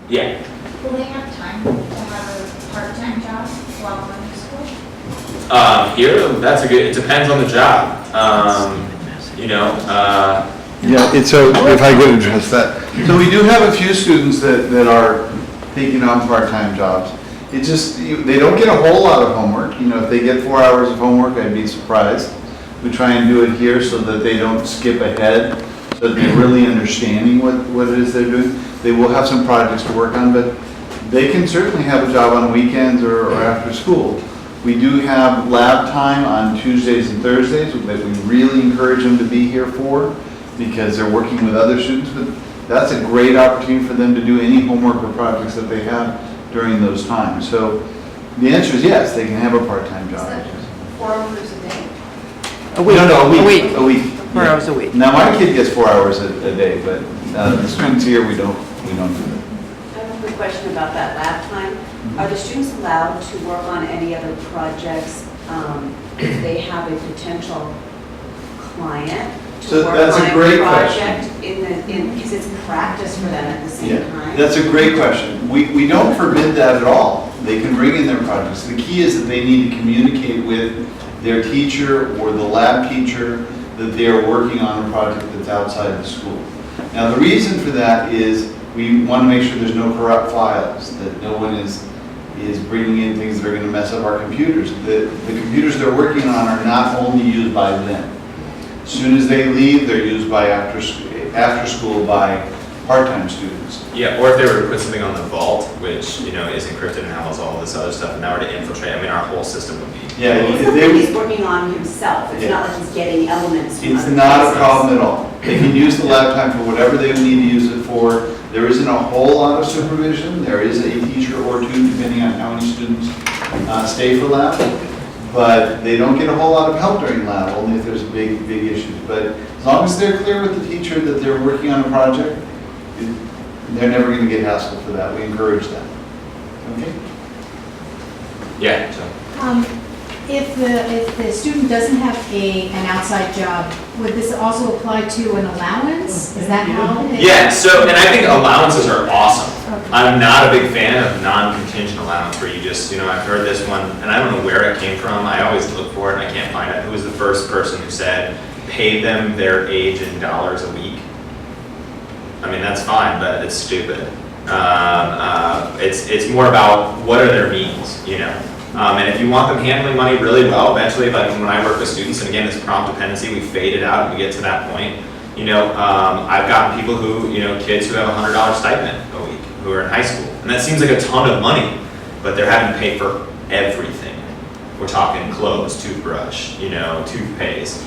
Yeah. Will they have time to have a part-time job while going to school? Here, that's a good, it depends on the job. Yeah, so if I could address that. So we do have a few students that are taking on part-time jobs. It just, they don't get a whole lot of homework. If they get 4 hours of homework, I'd be surprised. We try and do it here so that they don't skip ahead, so that they're really understanding what it is they're doing. They will have some projects to work on, but they can certainly have a job on weekends or after school. We do have lab time on Tuesdays and Thursdays that we really encourage them to be here for, because they're working with other students, but that's a great opportunity for them to do any homework or projects that they have during those times. So the answer is yes, they can have a part-time job. Is that 4 hours a day? A week. No, a week. A A week. 4 hours a week. Now, my kid gets 4 hours a day, but the students here, we don't do that. I have a quick question about that lab time. Are the students allowed to work on any other projects if they have a potential client to So work that's a on great project because it's practice for them at the same time? That's a great question. We don't forbid that at all. They can bring in their projects. The key is that they need to communicate with their teacher or the lab teacher that they are working on a project that's outside of the school. Now, the reason for that is we want to make sure there's no corrupt files, that no one is bringing in things that are going to mess up our computers. The computers they're working on are not only used by them. As soon as they leave, they're used by after school by part-time students. Yeah, or if they were to put something on the vault, which, is encrypted and has all this other stuff, and now we're to infiltrate, our whole system would be. Yeah, It's if something they, he's working on himself. It's not like he's getting elements from it's other not a places. problem at all. They can use the lab time for whatever they need to use it for. There isn't a whole lot of supervision. There is a teacher or two, depending on how many students stay for lab. But they don't get a whole lot of help during lab, only if there's big issues. But as long as they're clear with the teacher that they're working on a project, they're never going to get hassled for that. We encourage that. Okay? Yeah, so. If the student doesn't have an outside job, would this also apply to an allowance? Is that how? Yeah, and I think allowances are awesome. Okay. I'm not a big fan of non-contingent allowance where you just, I've heard this one, and I don't know where it came from. I always look for it and I can't find it. Who was the first person who said, pay them their age in dollars a week? That's fine, but it's stupid. It's more about what are their means, And if you want them handling money really well, eventually, like when I work with students, and again, this prompt dependency, we fade it out and we get to that point. I've gotten people who, kids who have $100 stipend a week who are in high school. And that seems like a ton of money, but they're having to pay for everything. We're talking clothes, toothbrush, toothpaste.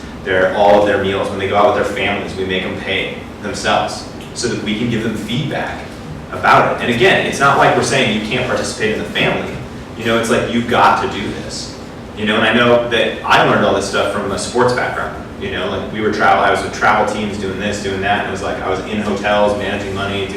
All of their meals. When they go out with their families, we make them pay themselves so that we can give them feedback about it. And again, it's not like we're saying you can't participate in the family. It's like you've got to do this. And I know that I learned all this stuff from a sports background. Like I was with travel teams doing this, doing that, and it was like I was in hotels, managing money,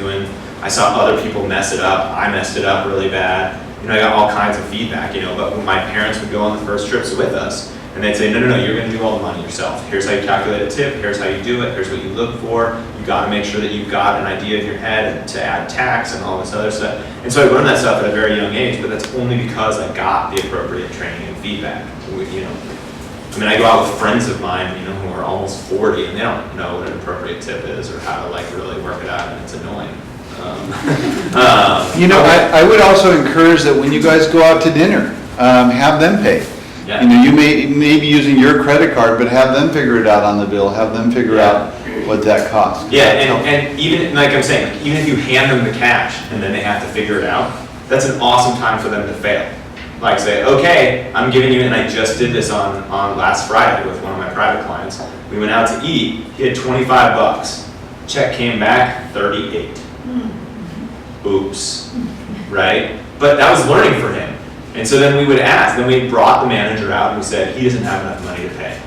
I saw other people mess it up. I messed it up really bad. I got all kinds of feedback, but when my parents would go on the first trips with us, and they'd say, no, you're going to do all the money yourself. Here's how you calculate a tip. Here's how you do it. Here's what you look for. You got to make sure that you've got an idea in your head to add tax and all this other stuff. And so I learned that stuff at a very young age, but that's only because I got the appropriate training and feedback. I go out with friends of mine, who are almost 40, and they don't know what an appropriate tip is or how to really work it out, and it's annoying. I would also encourage that when you guys go out to dinner, have them pay. Yeah. You may be using your credit card, but have them figure it out on the bill. Have them figure out what that costs. Yeah, and even like I'm saying, even if you hand them the cash and then they have to figure it out, that's an awesome time for them to fail. Like say, okay, I'm giving you, and I just did this on last Friday with one of my private clients. We went out to eat. He had $25. Check came back 38. Oops, right? But that was learning for him. And so then we would ask, then we brought the manager out and we said, he doesn't have enough money to pay.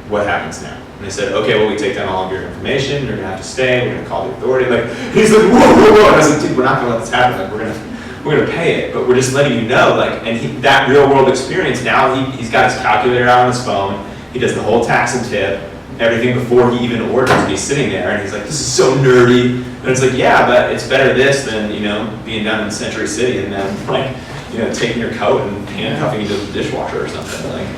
What happens now? And they said, okay, well, we take down all of your information, you're gonna have to stay, we're gonna call the authority. He's like, whoa. And I said, dude, we're not gonna let this happen. We're gonna pay it, but we're just letting you know, that real world experience, now he's got his calculator out on his phone, he does the whole tax and tip, everything before he even orders. And he's sitting there and he's like, this is so nerdy. And it's like, yeah, but it's better this than, being down in Century City and then like, taking your coat and handcuffing you to the dishwasher or something. Like,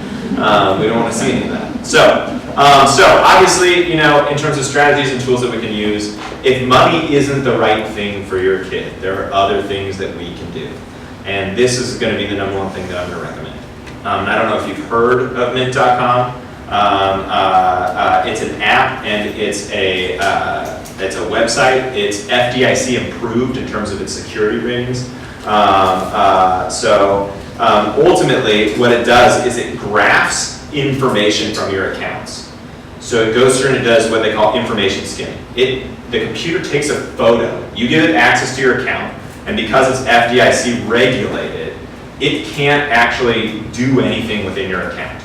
we don't want to see any of that. So obviously, in terms of strategies and tools that we can use, if money isn't the right thing for your kid, there are other things that we can do. And this is going to be the number one thing that I'm going to recommend. I don't know if you've heard of mint.com. It's an app and it's a website. It's FDIC approved in terms of its security ratings. Ultimately, what it does is it graphs information from your accounts. So it goes through and it does what they call information skimming. The computer takes a photo, you give it access to your account, and because it's FDIC regulated, it can't actually do anything within your account,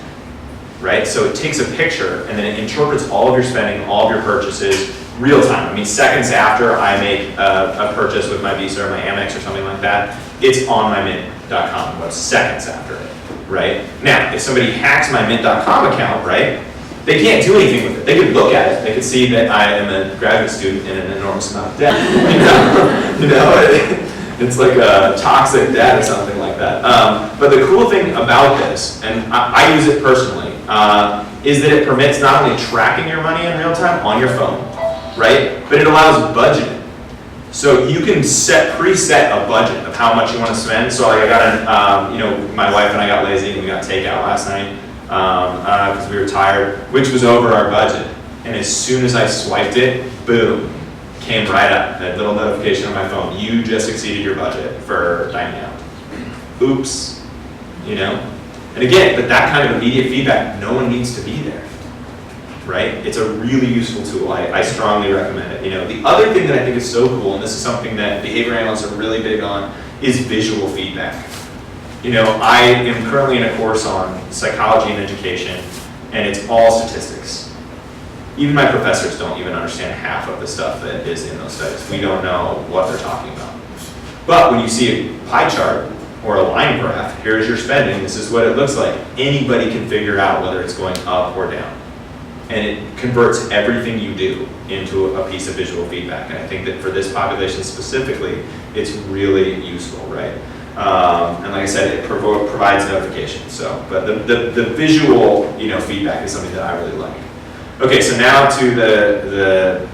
right? So it takes a picture and then it interprets all of your spending, all of your purchases, real time. I mean, seconds after I make a purchase with my Visa or my Amex or something like that, it's on my mint.com, well, seconds after it, right? Now, if somebody hacks my mint.com account, right, they can't do anything with it. They could look at it. They could see that I am a graduate student in an enormous amount of debt. It's like a toxic debt or something like that. But the cool thing about this, and I use it personally, is that it permits not only tracking your money in real time on your phone, right, but it allows budgeting. So you can preset a budget of how much you want to spend. So like I got my wife and I got lazy and we got takeout last night because we were tired, which was over our budget. And as soon as I swiped it, boom, came right up, that little notification on my phone. You just exceeded your budget for dining out. Oops, And again, but that kind of immediate feedback, no one needs to be there. Right? It's a really useful tool. I strongly recommend it. The other thing that I think is so cool, and this is something that behavior analysts are really big on, is visual feedback. I am currently in a course on psychology and education, and it's all statistics. Even my professors don't even understand half of the stuff that is in those studies. We don't know what they're talking about. But when you see a pie chart or a line graph, here's your spending, this is what it looks like. Anybody can figure out whether it's going up or down. And it converts everything you do into a piece of visual feedback. And I think that for this population specifically, it's really useful, right? And like I said, it provides notifications. But the visual, feedback is something that I really like. Okay, so now to the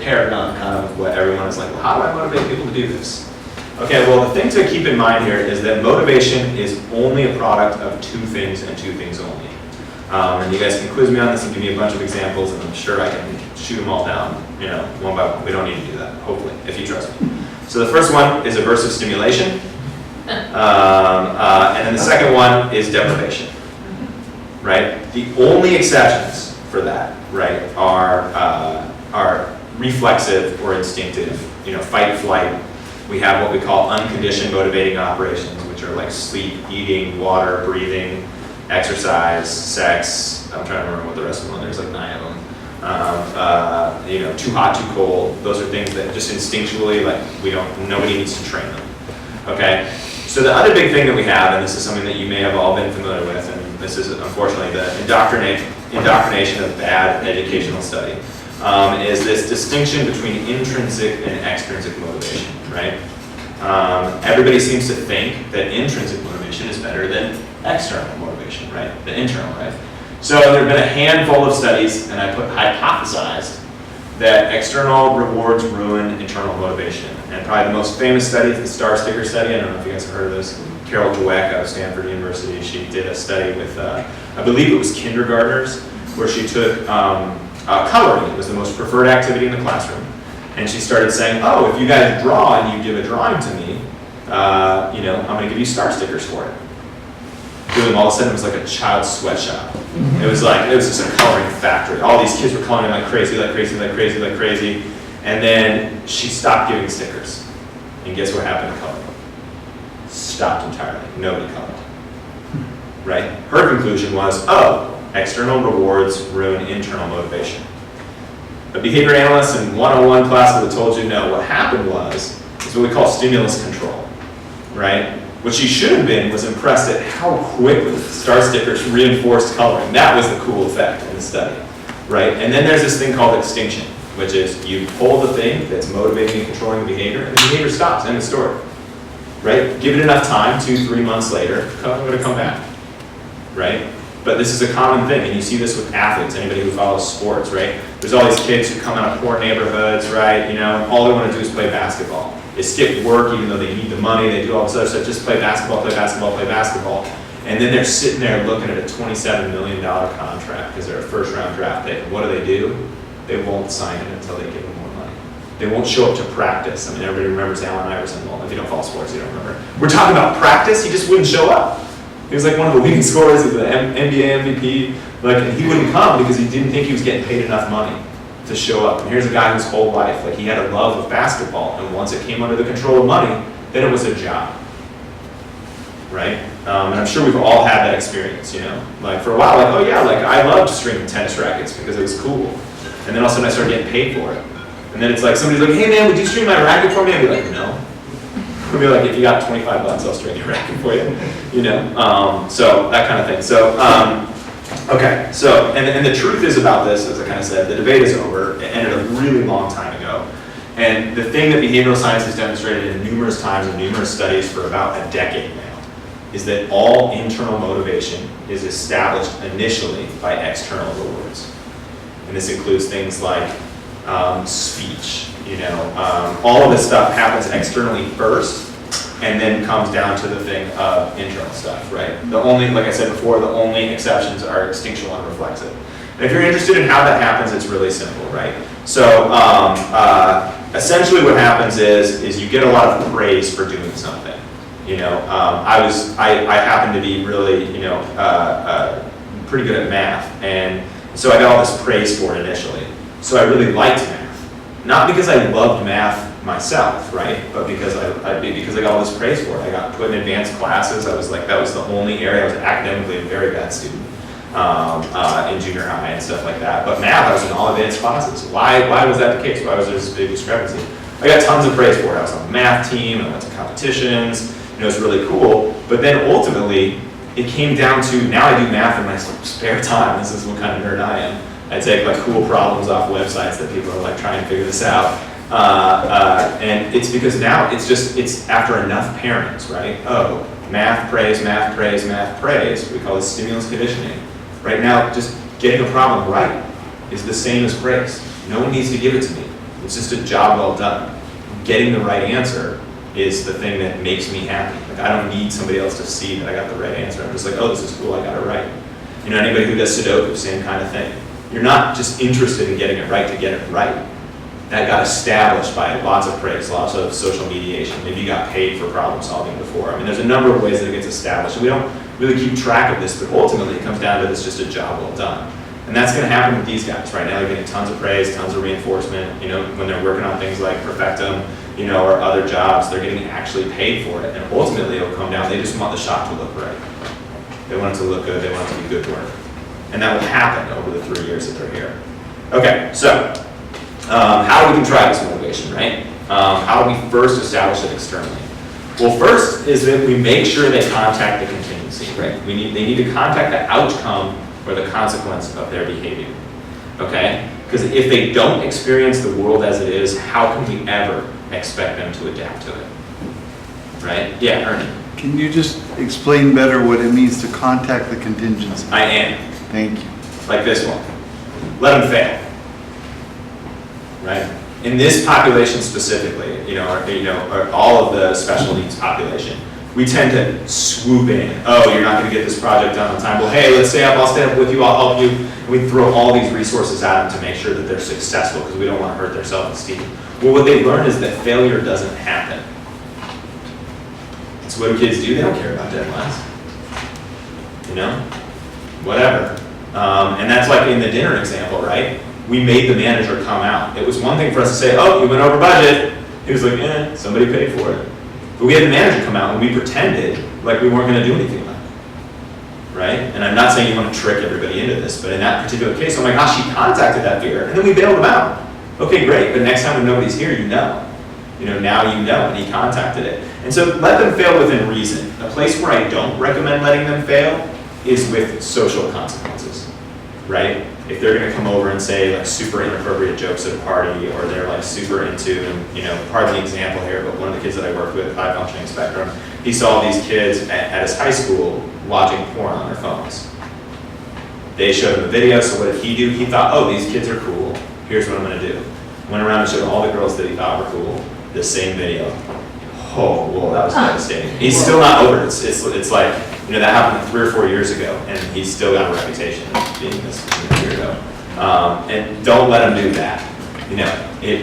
paragon kind of what everyone is like, well, how do I motivate people to do this? Okay, well, the thing to keep in mind here is that motivation is only a product of two things and two things only. And you guys can quiz me on this and give me a bunch of examples, and I'm sure I can shoot them all down, one by one. We don't need to do that, hopefully, if you trust me. So the first one is aversive stimulation, and then the second one is deprivation, right? The only exceptions for that, right, are reflexive or instinctive, fight, flight. We have what we call unconditioned motivating operations, which are like sleep, eating, water, breathing, exercise, sex. I'm trying to remember what the rest of them are. There's like 9 of them. Too hot, too cold. Those are things that just instinctually, nobody needs to train them. Okay? So the other big thing that we have, and this is something that you may have all been familiar with, and this is unfortunately the indoctrination of bad educational study, is this distinction between intrinsic and extrinsic motivation, right? Everybody seems to think that intrinsic motivation is better than external motivation, right? The internal, right? So there have been a handful of studies, and I hypothesized that external rewards ruin internal motivation. And probably the most famous study is the star sticker study. I don't know if you guys have heard of this. Carol Dweck out of Stanford University, she did a study with, I believe it was kindergartners, where she took coloring. It was the most preferred activity in the classroom. And she started saying, oh, if you guys draw and you give a drawing to me, I'm going to give you star stickers for it. Boom, all of a sudden it was like a child's sweatshop. It was just a coloring factory. All these kids were coloring like crazy, like crazy, like crazy, like crazy. And then she stopped giving stickers. And guess what happened to coloring? Stopped entirely. Nobody colored. Right? Her conclusion was, oh, external rewards ruin internal motivation. A behavior analyst in 101 class would have told you no. What happened is what we call stimulus control, right? What she should have been was impressed at how quickly star stickers reinforced coloring. That was the cool effect in the study. right? And then there's this thing called extinction, which is you pull the thing that's motivating and controlling the behavior, and the behavior stops, end of story, right? Give it enough time, 2-3 months later, it's going to come back, right? But this is a common thing, and you see this with athletes, anybody who follows sports, right? There's all these kids who come out of poor neighborhoods, right? You know, and all they want to do is play basketball. They skip work even though they need the money, they do all this other stuff, just play basketball, play basketball, play basketball. And then they're sitting there looking at a $27 million contract because they're a first-round draft pick. What do? They won't sign it until they give them more money. They won't show up to practice. I mean, everybody remembers Allen Iverson. Well, if you don't follow sports, you don't remember. We're talking about practice. He just wouldn't show up. He was like one of the leading scorers, he was the NBA MVP. Like, and he wouldn't come because he didn't think he was getting paid enough money to show up. And here's a guy whose whole life, like, he had a love of basketball, and once it came under the control of money, then it was a job, right? And I'm sure we've all had that experience, you know? Like, for a while, like, oh yeah, like, I loved stringing tennis rackets because it was cool. And then all of a sudden I started getting paid for it. And then it's like, somebody's like, hey man, would you string my racket for me? I'd be like, no. I'd be like, if you got $25, I'll string your racket for you, you know? So, that kind of thing. So, okay, so, and the truth is about this, as I kind of said, the debate is over. It ended a really long time ago. And the thing that behavioral science has demonstrated in numerous times in numerous studies for about a decade now is that all internal motivation is established initially by external rewards. And this includes things like speech, you know, all of this stuff happens externally first and then comes down to the thing of internal stuff, right? The only, like I said before, the only exceptions are extinctional and reflexive. And if you're interested in how that happens, it's really simple, right? So essentially what happens is you get a lot of praise for doing something. You know, I happen to be really, you know, pretty good at math, and so I got all this praise for it initially. So I really liked math, not because I loved math myself, right? But because I got all this praise for it. I got put in advanced classes. I was like, that was the only area. I was academically a very bad student in junior high and stuff like that. But math, I was in all advanced classes. Why was that the case? Why was there this big discrepancy? I got tons of praise for it. I was on the math team. I went to competitions. You know, it's really cool. But then ultimately, it came down to, now I do math in my spare time. This is what kind of nerd I am. I take like cool problems off websites that people are like trying to figure this out. And it's because now it's after enough parents, right? Oh, math praise, math praise, math praise. We call this stimulus conditioning. Right now, just getting a problem right is the same as praise. No one needs to give it to me. It's just a job well done. Getting the right answer is the thing that makes me happy. Like, I don't need somebody else to see that I got the right answer. I'm just like, oh, this is cool, I got it right. You know, anybody who does Sudoku, same kind of thing. You're not just interested in getting it right to get it right. That got established by lots of praise, lots of social mediation. Maybe you got paid for problem solving before. I mean, there's a number of ways that it gets established. And we don't really keep track of this, but ultimately it comes down to this just a job well done. And that's going to happen with these guys. Right now they're getting tons of praise, tons of reinforcement. You know, when they're working on things like Perfectum, you know, or other jobs, they're getting actually paid for it. And ultimately it'll come down, they just want the shop to look right. They want it to look good, they want it to be good work. And that will happen over the 3 years that they're here. Okay, so how do we try this motivation, right? How do we first establish it externally? Well, first is that we make sure they contact the contingency, right? They need to contact the outcome or the consequence of their behavior, okay? Because if they don't experience the world as it is, how can we ever expect them to adapt to it, right? Yeah, Ernie. Can you just explain better what it means to contact the contingency? I am. Thank you. Like this one. Let them fail, right? In this population specifically, or all of the special needs population, we tend to swoop in. Oh, you're not going to get this project done on time. Well, hey, let's stay up. I'll stay up with you. I'll help you. And we throw all these resources at them to make sure that they're successful because we don't want to hurt their self-esteem. Well, what they learn is that failure doesn't happen. So what do kids do? They don't care about deadlines. You know? Whatever. And that's like in the dinner example, right? We made the manager come out. It was one thing for us to say, oh, you went over budget. He was like, somebody paid for it. But we had the manager come out and we pretended like we weren't going to do anything about it, right? And I'm not saying you want to trick everybody into this, but in that particular case, oh my gosh, he contacted that fear, and then we bailed him out. Okay, great, but next time when nobody's here, you know. You know, now you know, and he contacted it. And so let them fail within reason. A place where I don't recommend letting them fail is with social consequences, right? if they're gonna come over and say like super inappropriate jokes at a party, or they're like super into, and you know, pardon the example here, but one of the kids that I worked with, high functioning spectrum, he saw these kids at his high school watching porn on their phones. They showed him the video, so what did he do? He thought, oh, these kids are cool, here's what I'm gonna do. Went around and showed all the girls that he thought were cool the same video. Oh, whoa, that was devastating. He's still not over it. It's like, you know, that happened 3 or 4 years ago, and he's still got a reputation of being this weirdo. And don't let him do that. You know,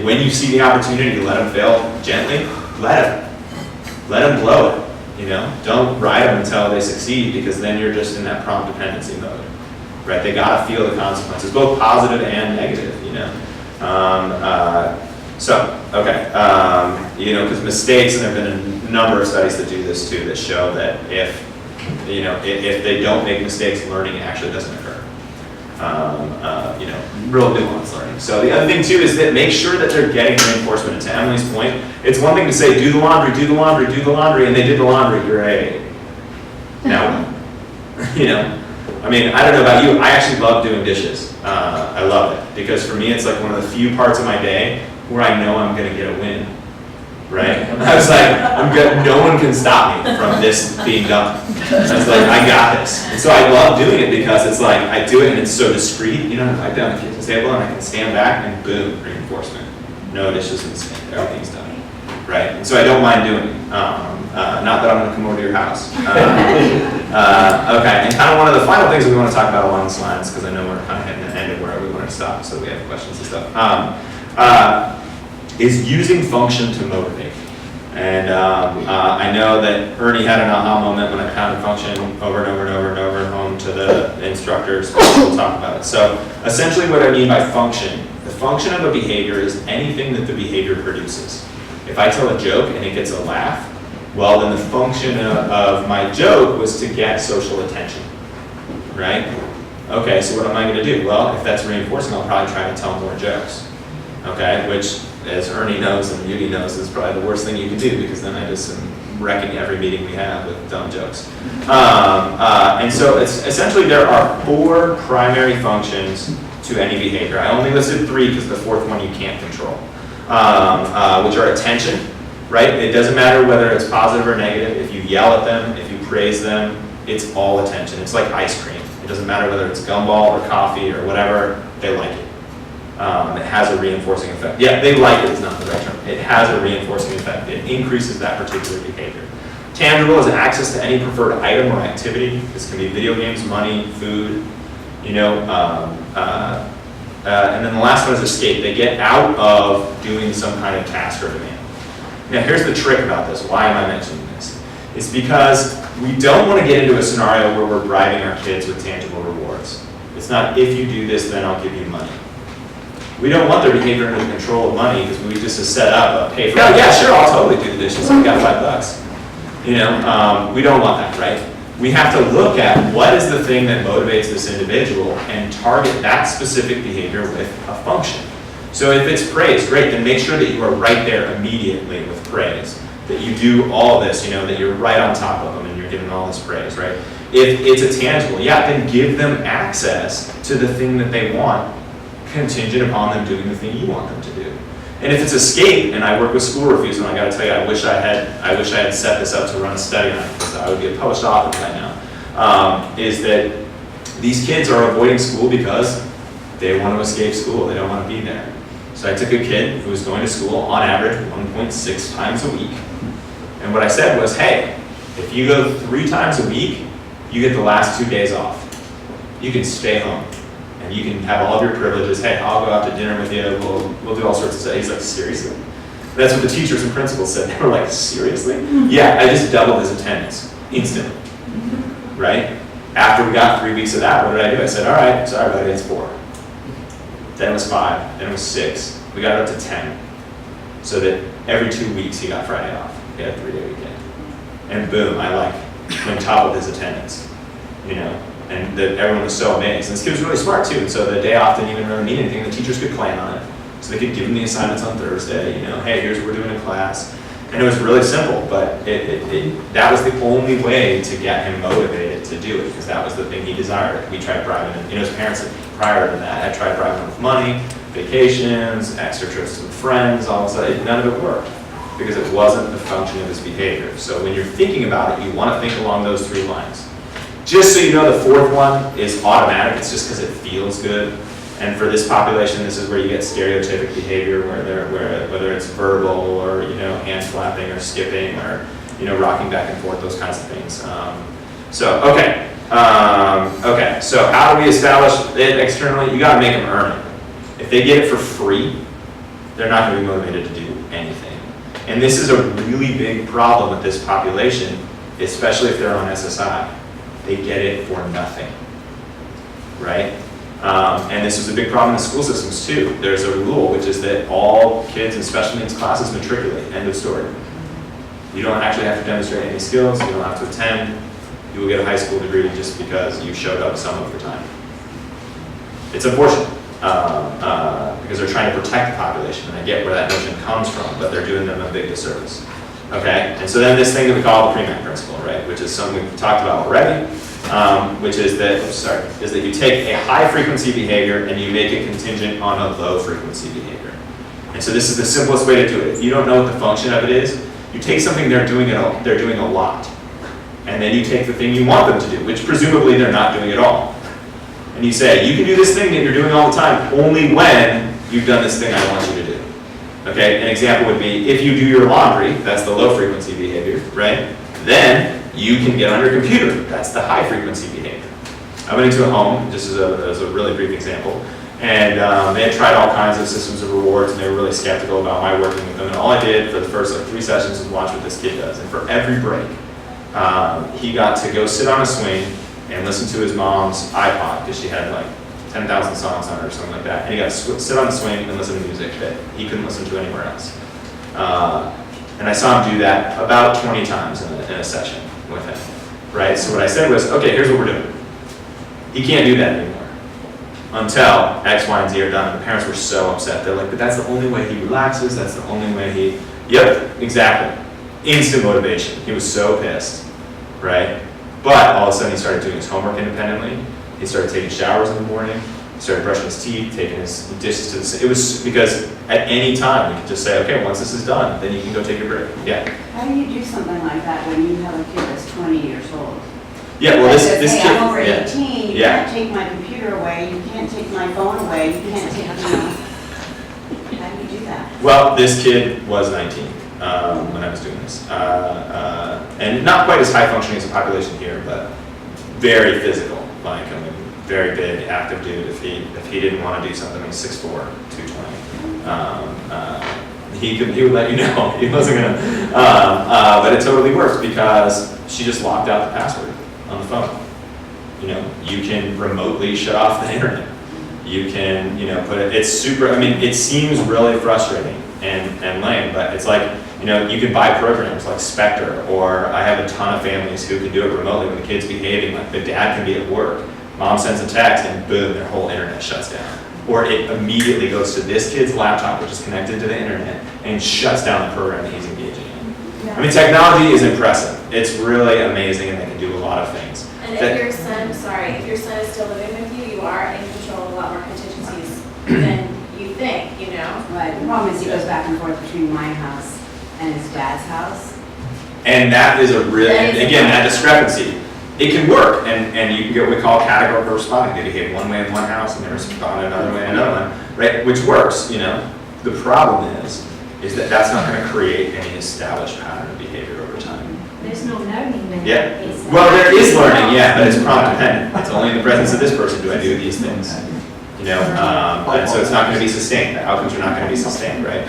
when you see the opportunity to let him fail gently, let him blow it. You know, don't ride them until they succeed, because then you're just in that prompt dependency mode, right? They gotta feel the consequences, both positive and negative. You know. You know, because mistakes, and there have been a number of studies that do this too, that show that if they don't make mistakes, learning actually doesn't occur. You know, real nuanced learning. So the other thing too is that make sure that they're getting reinforcement. And to Emily's point, it's one thing to say, do the laundry, do the laundry, do the laundry, and they did the laundry, great. Now, you know, I mean, I don't know about you, I actually love doing dishes. I love it, because for me, it's like one of the few parts of my day where I know I'm gonna get a win, right? I was like, no one can stop me from this being done. I was like, I got this. And so I love doing it, because it's like, I do it and it's so discreet, you know, I wipe down the kitchen table and I can stand back and boom, reinforcement. No dishes in the sink, everything's done, right? And so I don't mind doing it. Not that I'm gonna come over to your house. Okay, and kind of one of the final things we want to talk about along these lines, because I know we're kind of hitting the end of where we want to stop, so we have questions and stuff, is using function to motivate. And I know that Ernie had an aha moment when I pounded function over and over and over and over home to the instructors. We'll talk about it. So essentially what I mean by function, the function of a behavior is anything that the behavior produces. If I tell a joke and it gets a laugh, well, then the function of my joke was to get social attention, right? Okay, so what am I going to do? Well, if that's reinforcing, I'll probably try to tell more jokes, okay? Which, as Ernie knows and Yudi knows, is probably the worst thing you can do, because then I just am wrecking every meeting we have with dumb jokes. And so it's essentially there are 4 primary functions to any behavior. I only listed 3 because the 4th one you can't control, which are attention. Right? It doesn't matter whether it's positive or negative. If you yell at them, if you praise them, it's all attention. It's like ice cream. It doesn't matter whether it's gumball or coffee or whatever, they like it. It has a reinforcing effect. Yeah, they like it is not the right term. It has a reinforcing effect. It increases that particular behavior. Tangible is access to any preferred item or activity. This can be video games, money, food, you know. And then the last one is escape. They get out of doing some kind of task or demand. Now here's the trick about this. Why am I mentioning this? It's because we don't want to get into a scenario where we're bribing our kids with tangible rewards. It's not, if you do this, then I'll give you money. We don't want their behavior under the control of money, because we just set up a pay for, oh yeah, sure, I'll totally do the dishes, we got $5. You know, we don't want that, right? We have to look at what is the thing that motivates this individual and target that specific behavior with a function. So if it's praise, great, then make sure that you are right there immediately with praise. That you do all this, you know, that you're right on top of them and you're giving all this praise, right? If it's a tangible, yeah, then give them access to the thing that they want, contingent upon them doing the thing you want them to do. And if it's escape, and I work with school reviews, and I gotta tell you, I wish I had set this up to run a study on it, because I would be a published author right now, is that these kids are avoiding school because they want to escape school, they don't want to be there. So I took a kid who was going to school on average 1.6 times a week. And what I said was, hey, if you go 3 times a week, you get the last 2 days off. You can stay home and you can have all of your privileges. Hey, I'll go out to dinner with you, we'll do all sorts of stuff. He's like, seriously? That's what the teachers and principals said. They were like, seriously? Yeah, I just doubled his attendance instantly, right? After we got 3 weeks of that, what did I do? I said, all right, sorry buddy, it's 4. Then it was 5, then it was 6. We got it up to 10. So that every 2 weeks he got Friday off. He had a 3-day weekend. And boom, I went top of his attendance, you know, and everyone was so amazed. And this kid was really smart too, and so the day off didn't even really mean anything. The teachers could plan on it. So they could give him the assignments on Thursday, you know, hey, here's what we're doing in class. And it was really simple, but that was the only way to get him motivated to do it, because that was the thing he desired. We tried bribing him, his parents prior to that had tried bribing him with money, vacations, extra trips with friends, all of a sudden, none of it worked, because it wasn't the function of his behavior. So when you're thinking about it, you want to think along those 3 lines. Just so you know, the 4th one is automatic, it's just because it feels good. And for this population, this is where you get stereotypic behavior, whether it's verbal or hand flapping or skipping or rocking back and forth, those kinds of things. Okay, so how do we establish it externally? You got to make them earn it. If they get it for free, they're not going to be motivated to do anything. And this is a really big problem with this population, especially if they're on SSI. They get it for nothing, right? And this is a big problem in school systems too. There's a rule, which is that all kids in special needs classes matriculate, end of story. You don't actually have to demonstrate any skills, you don't have to attend, you will get a high school degree just because you showed up some of your time. It's unfortunate, because they're trying to protect the population, and I get where that notion comes from, but they're doing them a big disservice. Okay, and so then this thing that we call the pre-med principle, right, which is something we've talked about already, which is that you take a high frequency behavior and you make it contingent on a low frequency behavior. And so this is the simplest way to do it. If you don't know what the function of it is, you take something they're doing a lot, and then you take the thing you want them to do, which presumably they're not doing at all. And you say, you can do this thing that you're doing all the time only when you've done this thing I want you to do. Okay, an example would be if you do your laundry, that's the low frequency behavior, right? Then you can get on your computer, that's the high frequency behavior. I went into a home, just as a really brief example, and they had tried all kinds of systems of rewards, and they were really skeptical about my working with them. And all I did for the first 3 sessions was watch what this kid does. And for every break, he got to go sit on a swing and listen to his mom's iPod, because she had like 10,000 songs on it or something like that. And he got to sit on the swing and listen to music that he couldn't listen to anywhere else. And I saw him do that about 20 times in a session with him, right? So what I said was, okay, here's what we're doing. He can't do that anymore until X, Y, and Z are done. And the parents were so upset. They're like, but that's the only way he relaxes. That's the only way he, yep, exactly. Instant motivation. He was so pissed, right? But all of a sudden he started doing his homework independently. He started taking showers in the morning. He started brushing his teeth, taking his dishes to the sink. It was because at any time we could just say, okay, once this is done, then you can go take your break. Yeah. How do you do something like that when you have a kid that's 20 years old? Yeah, well, this Hey, kid. I'm over yeah. 18, you Yeah. can't take my computer away, you can't take my phone away, you can't take, how do you do that? Well, this kid was 19 when I was doing this. And not quite as high functioning as the population here, but very physical. Like, I mean, very big, active dude. If he didn't want to do something, he's 6'4", 220. He would let you know. He wasn't going to. But it totally worked because she just locked out the password on the phone. You can remotely shut off the internet. You can, put it, it's super, I mean, it seems really frustrating and lame, but it's like, you can buy programs like Spectre, or I have a ton of families who can do it remotely when the kid's behaving, like the dad can be at work, mom sends a text, and boom, their whole internet shuts down. Or it immediately goes to this kid's laptop, which is connected to the internet, and shuts down the program that he's engaging in. Yeah. I mean, technology is impressive. It's really amazing, and they can do a lot of things. And if your son is still living with you, you are in control of a lot more contingencies than you think, Right, the problem is he goes back and forth between my house and his dad's house. And that is a real, That is a again, that problem. discrepancy. It can work, and you can get what we call categorical responding. They behave one way in one house, and they respond another way in another one, right? Which works, The problem is that that's not going to create any established pattern of behavior over time. There's no learning when Yeah. it's. Well, there is learning, yeah, but it's prompt dependent. It's only in the presence of this person do I do these things, and so it's not going to be sustained. The outcomes are not going to be sustained, right?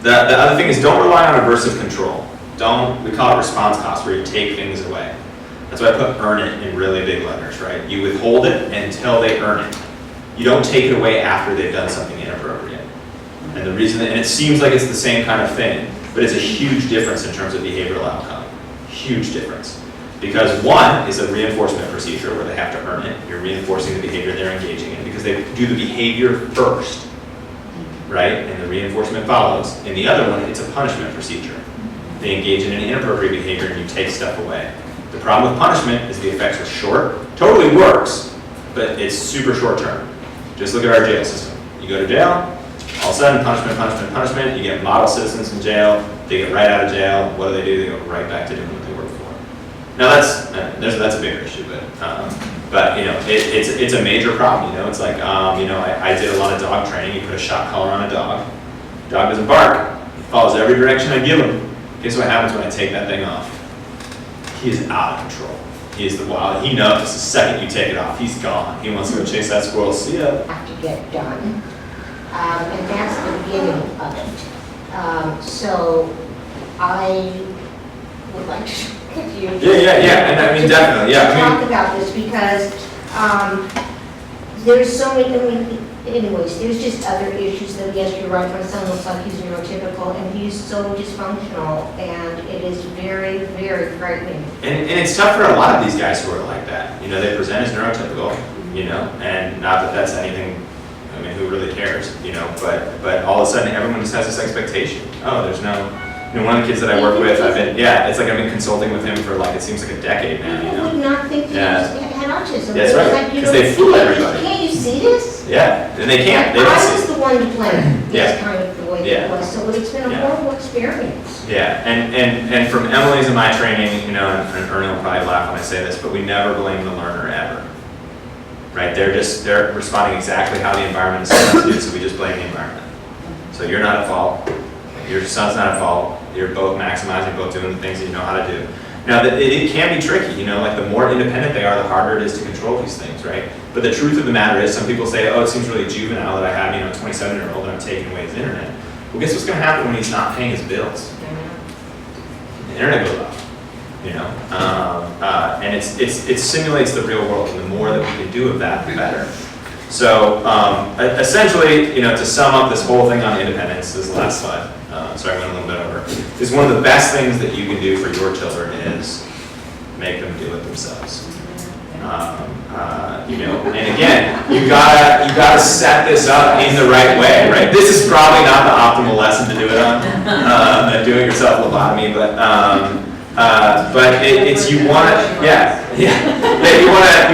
The other thing is don't rely on aversive control. We call it response cost, where you take things away. That's why I put earn it in really big letters, right? You withhold it until they earn it. You don't take it away after they've done something inappropriate. And the reason, and it seems like it's the same kind of thing, but it's a huge difference in terms of behavioral outcome. Huge difference. Because one is a reinforcement procedure where they have to earn it. You're reinforcing the behavior they're engaging in because they do the behavior first. right? And the reinforcement follows. In the other one, it's a punishment procedure. They engage in an inappropriate behavior and you take stuff away. The problem with punishment is the effects are short, totally works, but it's super short term. Just look at our jail system. You go to jail, all of a sudden punishment, punishment, punishment, you get model citizens in jail, they get right out of jail, what do? They go right back to doing what they work for. Now that's a bigger issue, but you know, it's a major problem, you know, it's like, you know, I did a lot of dog training, you put a shock collar on a dog doesn't bark, he follows every direction I give him. Guess what happens when I take that thing off? He is out of control. He is the wild. He knows the second you take it off, he's gone. He wants to go chase that squirrel. See ya. Have to get done, and that's the beginning of it. So I would like to get you. Yeah, and I mean, definitely, yeah. To talk about this because there's so many, anyways, there's just other issues that, yes, you're right, my son looks like he's neurotypical and he's so dysfunctional and it is very, very frightening. And it's tough for a lot of these guys who are like that. You know, they present as neurotypical, you know, and not that that's anything, I mean, who really cares, you know, but all of a sudden everyone just has this expectation. Oh, there's no, you know, one of the kids that I work with, it's like I've been consulting with him for like, it seems like a decade now, you I know. would not think that he had autism. That's It was right, like, you because know, they fool everybody. Can't you see this? Yeah, and they can't, they don't I see was it. the one to blame, Yeah. this kind of the way Yeah. it was, so it's been a Yeah. horrible experience. Yeah, and from Emily's and my training, you know, and Ernie will probably laugh when I say this, but we never blame the learner ever. Right? They're responding exactly how the environment is set up to do, so we just blame the environment. So you're not at fault, your son's not at fault, you're both maximizing, both doing the things that you know how to do. Now, it can be tricky, you know, like the more independent they are, the harder it is to control these things, right? But the truth of the matter is, some people say, oh, it seems really juvenile that I have, you know, a 27-year-old and I'm taking away his internet. Well, guess what's going to happen when he's not paying his bills? The internet goes off, you know? And it simulates the real world, and the more that we can do of that, the better. So, essentially, you know, to sum up this whole thing on independence, this is the last slide, sorry, I went a little bit over, is one of the best things that you can do for your children is make them do it themselves. You know, and again, you gotta set this up in the right way, right? This is probably not the optimal lesson to do it on, do-it-yourself lobotomy, but it's you want you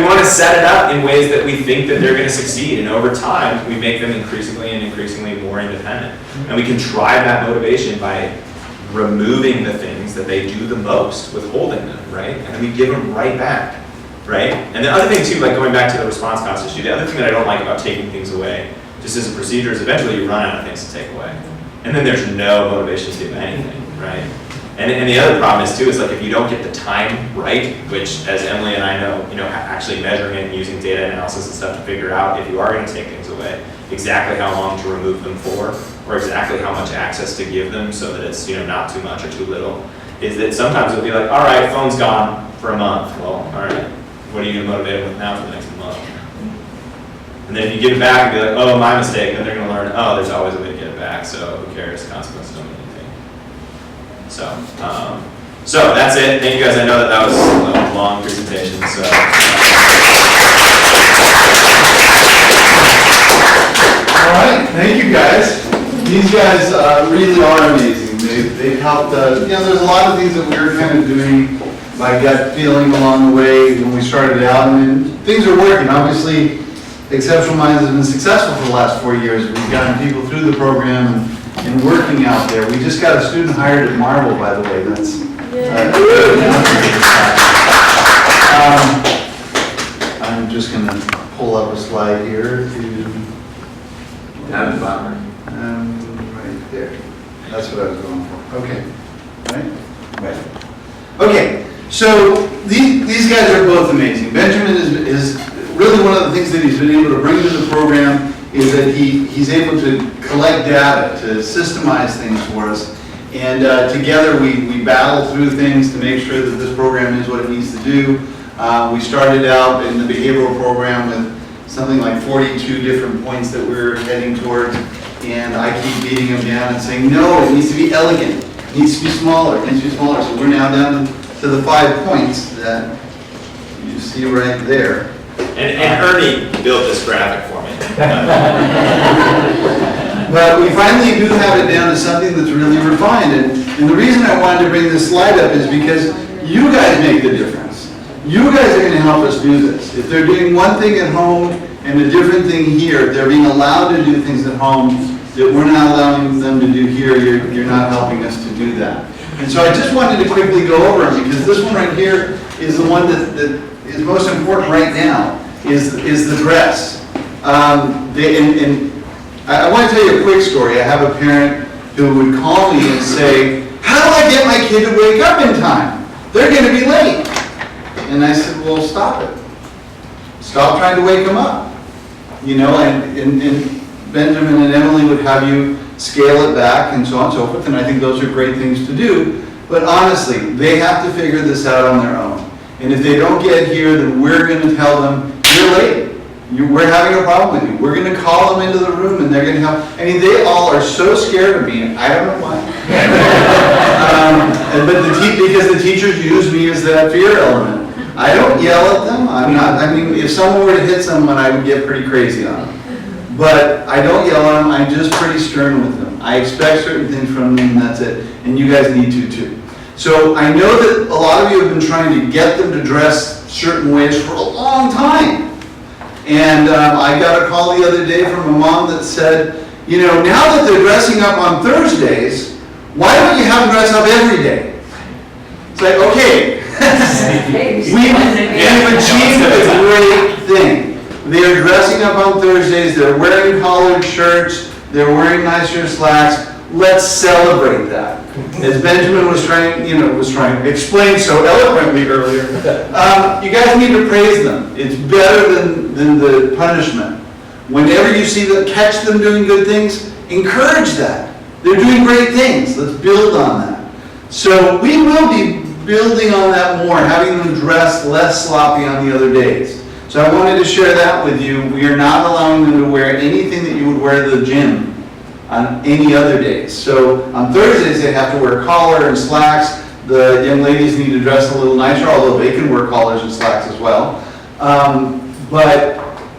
want to set it up in ways that we think that they're going to succeed, and over time we make them increasingly more independent, and we can drive that motivation by removing the things that they do the most, withholding them, right? And we give them right back. Right? And the other thing too, like going back to the response cost issue, the other thing that I don't like about taking things away, just as a procedure, is eventually you run out of things to take away. And then there's no motivation to give anything, right? And the other problem is too, is like if you don't get the time right, which as Emily and I know, you know, actually measuring it and using data analysis and stuff to figure out if you are going to take things away, exactly how long to remove them for, or exactly how much access to give them so that it's, you know, not too much or too little, is that sometimes it'll be like, all right, phone's gone for a month. Well, all right. What are you going to motivate them with now for the next month? And then if you give it back and be like, oh, my mistake, then they're going to learn, oh, there's always a way to get it back, so who cares? Consequences don't mean anything. So that's it. Thank you guys. I know that was a long presentation, so. All right, thank you guys. These guys really are amazing. They've helped, you know, there's a lot of things that we were kind of doing by gut feeling along the way when we started out, and things are working. Obviously, Exceptional Minds has been successful for the last 4 years. We've gotten people through the program and working out there. We just got a student hired at Marvel, by the way. That's I'm just going to pull up a slide here to right there. That's what I was going for. Okay. Right. Okay. So these guys are both amazing. Benjamin is really one of the things that he's been able to bring to the program is that he's able to collect data, to systemize things for us. And together we battle through things to make sure that this program is what it needs to do. We started out in the behavioral program with something like 42 different points that we're heading towards. And I keep beating them down and saying, no, it needs to be elegant. It needs to be smaller. It needs to be smaller. So we're now down to the 5 points that you see right there. And Ernie built this graphic for me. But we finally do have it down to something that's really refined. And the reason I wanted to bring this slide up is because you guys make the difference. You guys are going to help us do this. If they're doing one thing at home and a different thing here, if they're being allowed to do things at home that we're not allowing them to do here, you're not helping us to do that. And so I just wanted to quickly go over them because this one right here is the one that is most important right now, is the dress. I want to tell you a quick story. I have a parent who would call me and say, how do I get my kid to wake up in time? They're going to be late. And I said, well, stop it. Stop trying to wake them up. You know, and Benjamin and Emily would have you scale it back and so on and so forth, and I think those are great things to do. But honestly, they have to figure this out on their own. And if they don't get here, then we're going to tell them, you're late. We're having a problem with you. We're going to call them into the room and they're going to help. I mean, they all are so scared of me. I don't know why. Because the teachers use me as that fear element. I don't yell at them. If someone were to hit someone, I would get pretty crazy on them. But I don't yell at them. I'm just pretty stern with them. I expect certain things from them and that's it. And you guys need to too. So I know that a lot of you have been trying to get them to dress certain ways for a long time. And I got a call the other day from a mom that said, you know, now that they're dressing up on Thursdays, why don't you have them dress up every day? It's like, okay, we've achieved a great thing. They're dressing up on Thursdays, they're wearing collared shirts, they're wearing nicer slacks. Let's celebrate that. As Benjamin was trying to explain so eloquently earlier, you guys need to praise them. It's better than the punishment. Whenever you see them, catch them doing good things, encourage that. They're doing great things. Let's build on that. So we will be building on that more, having them dress less sloppy on the other days. So I wanted to share that with you. We are not allowing them to wear anything that you would wear to the gym on any other days. So on Thursdays, they have to wear a collar and slacks. The young ladies need to dress a little nicer, although they can wear collars and slacks as well. But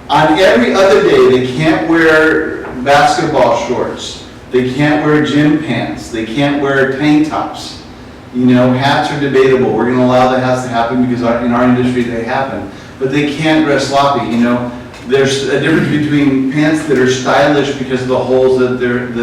on every other day, they can't wear basketball shorts. They can't wear gym pants. They can't wear tank tops. You know, hats are debatable. We're going to allow the hats to happen because in our industry they happen. But they can't dress sloppy, you know. There's a difference between pants that are stylish because of the holes that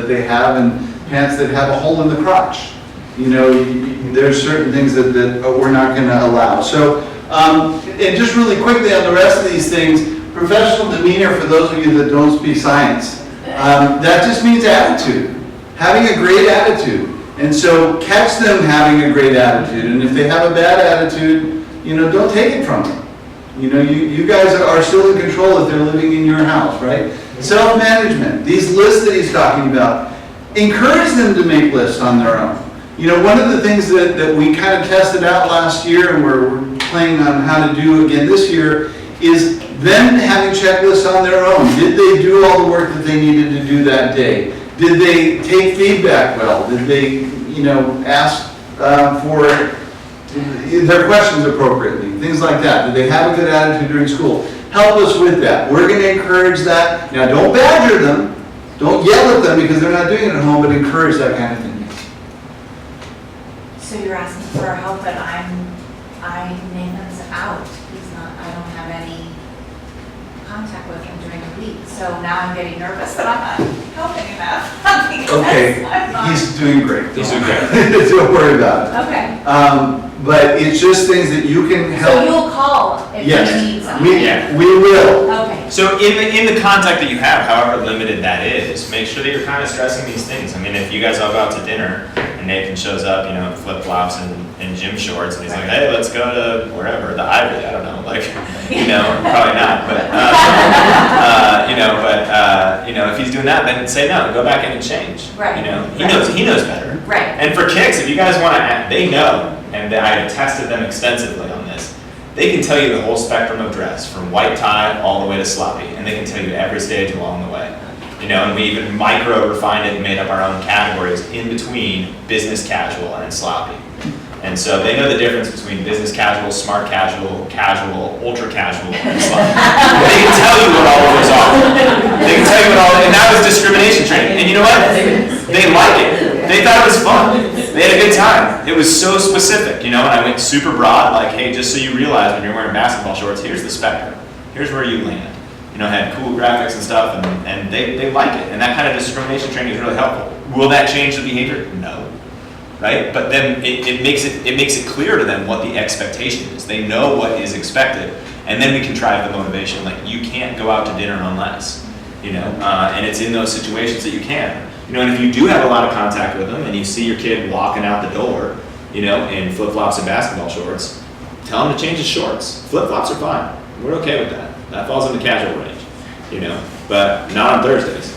they have and pants that have a hole in the crotch. You know, there's certain things that we're not going to allow. So, and just really quickly on the rest of these things, professional demeanor for those of you that don't speak science, that just means attitude, having a great attitude. And so catch them having a great attitude. And if they have a bad attitude, you know, don't take it from them. You know, you guys are still in control if they're living in your house, right? Self-management, these lists that he's talking about, encourage them to make lists on their own. You know, one of the things that we kind of tested out last year and we're planning on how to do again this year is them having checklists on their own. Did they do all the work that they needed to do that day? Did they take feedback well? Did they, you know, ask for their questions appropriately? Things like that. Did they have a good attitude during school? Help us with that. We're going to encourage that. Now, don't badger them. Don't yell at them because they're not doing it at home, but encourage that kind of thing. So you're asking for help, but Nathan's out. I don't have any contact with him during the week. So now I'm getting nervous that I'm not helping enough. Okay, he's doing great. He's doing great. Don't worry about it. Okay. But it's just things that you can help. So you'll call if you need something? We will. Okay. So in the contact that you have, however limited that is, make sure that you're kind of stressing these things. I mean, if you guys all go out to dinner and Nathan shows up, you know, in flip-flops and gym shorts, and he's like, hey, let's go to wherever, the Ivory, I don't know, like, you know, probably not, but, you know, if he's doing that, then say no, go back in and change. Right. You know, he knows better. Right. And for kicks, if you guys want to, they know, and I have tested them extensively on this, they can tell you the whole spectrum of dress, from white tie all the way to sloppy, and they can tell you every stage along the way. You know, and we even micro-refined it and made up our own categories in between business casual and sloppy. And so they know the difference between business casual, smart casual, casual, ultra casual. They can tell you what all of those are. They can tell you what all, and that was discrimination training. And you know what? They like it. They thought it was fun. They had a good time. It was so specific, you know, and I went super broad, like, hey, just so you realize when you're wearing basketball shorts, here's the spectrum. Here's where you land. You know, had cool graphics and stuff, and they like it. And that kind of discrimination training is really helpful. Will that change the behavior? No. Right? But then it makes it clear to them what the expectation is. They know what is expected. And then we can drive the motivation. Like, you can't go out to dinner unless, you know, and it's in those situations that you can. You know, and if you do have a lot of contact with them and you see your kid walking out the door, you know, in flip-flops and basketball shorts, tell them to change his shorts. Flip-flops are fine. We're okay with that. That falls in the casual range, you know, but not on Thursdays.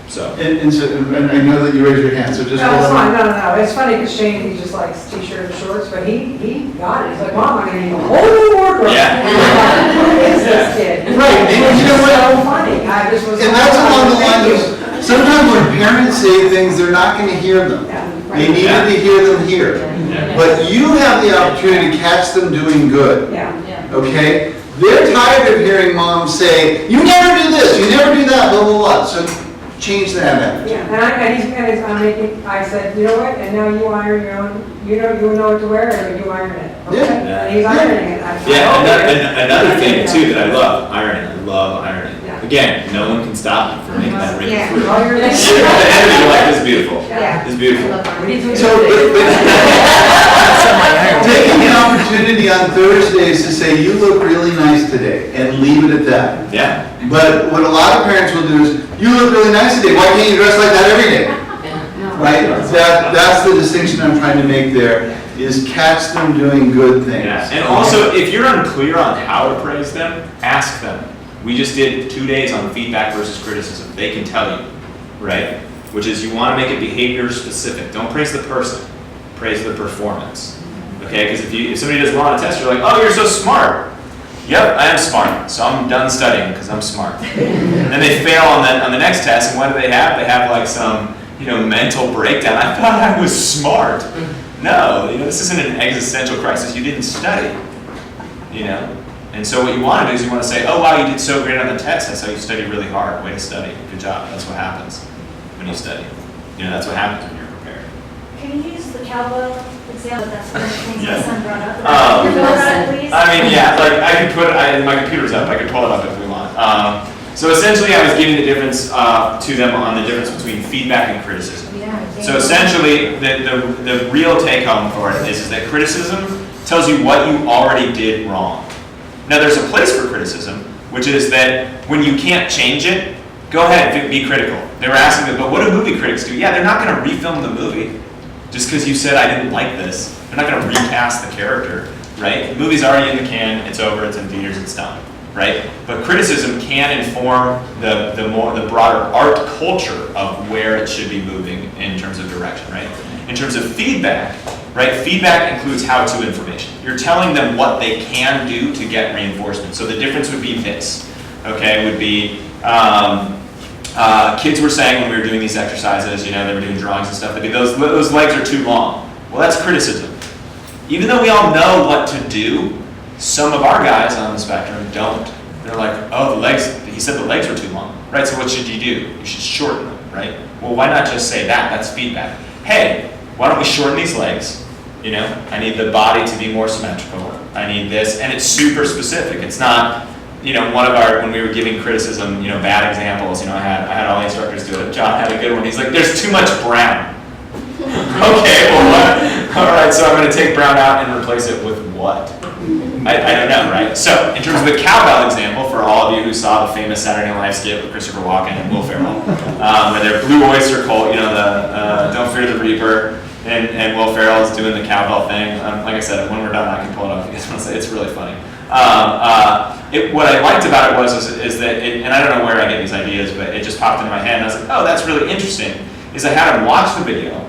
So. And I know that you raised your hand, so just. No, it's fine, no. It's funny because Shane, he just likes t-shirts and shorts, but he got it. He's like, Mom, I'm gonna need a whole new wardrobe. Yeah. Who is this kid? Right, and you know what? So funny. I just was. And that's along the Thank lines you. of, sometimes when parents say things, they're not gonna hear them. Yeah, They right. needed to hear them here. Yeah. But you have the opportunity to catch them doing good, Yeah. okay? They're tired of hearing moms say, you never do this, you never do that, blah, blah, blah. So change that attitude. Yeah, I said, you know what, and now you iron your own, you know what to wear, and you iron it. Okay? Yeah. And he's ironing it. Yeah, another thing too that I love, ironing. I love ironing. Yeah. Again, no one can stop me from making that ring Yeah. through. All your The end of your life is beautiful. Yeah. It's beautiful. So, taking the opportunity on Thursdays to say, you look really nice today, and leave it at that. Yeah. But what a lot of parents will do is, you look really nice today, why can't you dress like that every day? Right? That's the distinction I'm trying to make there, is catch them doing good things. Yeah. And also, if you're unclear on how to praise them, ask them. We just did 2 days on feedback versus criticism. They can tell you, right? Which is you want to make it behavior specific. Don't praise the person, praise the performance. Okay? Because if somebody does well on a test, you're like, oh, you're so smart. Yep, I am smart, so I'm done studying because I'm smart. Then they fail on the next test, and what do they have? They have like some, you know, mental breakdown. I thought I was smart. No, you know, this isn't an existential crisis. You didn't study, you know. And so what you want to do is you want to say, oh wow, you did so great on the test. That's how you studied really hard. Way to study. Good job. That's what happens when you study. You know, that's what happens when you're prepared. Can you use the cowbell example? That's one of the things Yeah. my son brought up. Can you go over it, please? I mean, yeah, like I can my computer's up. I can pull it up if we want. So essentially, I was giving the difference to them on the difference between feedback and criticism. So essentially, the real take home for it is that criticism tells you what you already did wrong. Now, there's a place for criticism, which is that when you can't change it, go ahead and be critical. They were asking them, but what do movie critics do? Yeah, they're not going to refilm the movie just because you said I didn't like this. They're not going to recast the character, right? The movie's already in the can, it's over, it's in theaters, it's done, right? But criticism can inform the broader art culture of where it should be moving in terms of direction, right? In terms of feedback, right? Feedback includes how-to information. You're telling them what they can do to get reinforcement. So the difference would be this, okay? Would be kids were saying when we were doing these exercises, you know, they were doing drawings and stuff, they'd be, those legs are too long. Well, that's criticism. Even though we all know what to do, some of our guys on the spectrum don't. They're like, oh, the legs, he said the legs were too long, right? So what should you do? You should shorten them, right? Well, why not just say that? That's feedback. Hey, why don't we shorten these legs? You know, I need the body to be more symmetrical. I need this, and it's super specific. It's not, you know, when we were giving criticism, you know, bad examples, you know, I had all the instructors do it. John had a good one. He's like, there's too much brown. Okay, well what? All right, so I'm going to take brown out and replace it with what? I don't know, right? So, in terms of the cowbell example, for all of you who saw the famous Saturday Night Live skit with Christopher Walken and Will Ferrell, where they're Blue Oyster Cult, you know, the Don't Fear the Reaper, and Will Ferrell is doing the cowbell thing. Like I said, when we're done, I can pull it up if you guys want to say it's really funny. What I liked about it is that, and I don't know where I get these ideas, but it just popped into my head, and I was like, oh, that's really interesting, is I had him watch the video,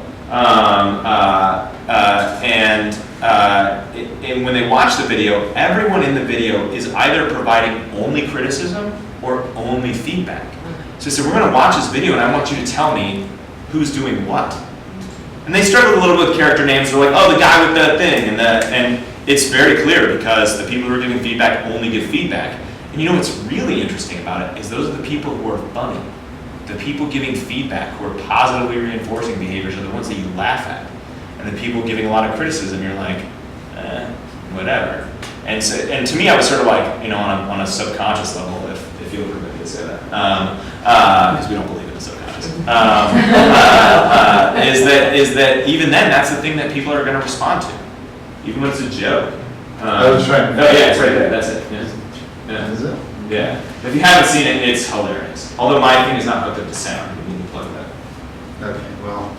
and when they watch the video, everyone in the video is either providing only criticism or only feedback. So I said, we're going to watch this video, and I want you to tell me who's doing what. And they struggle a little bit with character names. They're like, oh, the guy with the thing, and it's very clear because the people who are giving feedback only give feedback. And you know what's really interesting about it is those are the people who are funny. The people giving feedback who are positively reinforcing behaviors are the ones that you laugh at. And the people giving a lot of criticism, you're like, whatever. And so, and to me, I was sort of like, you know, on a subconscious level, if you'll permit me to say that, because we don't believe in the subconscious, is that even then, that's the thing that people are going to respond to, even when it's a joke. I was trying to. Oh yeah, it's right there. That's it. Yeah. Yeah. Is it? Yeah. If you haven't seen it, it's hilarious. Although my thing is not hooked up to sound. You need to plug that. Okay, well,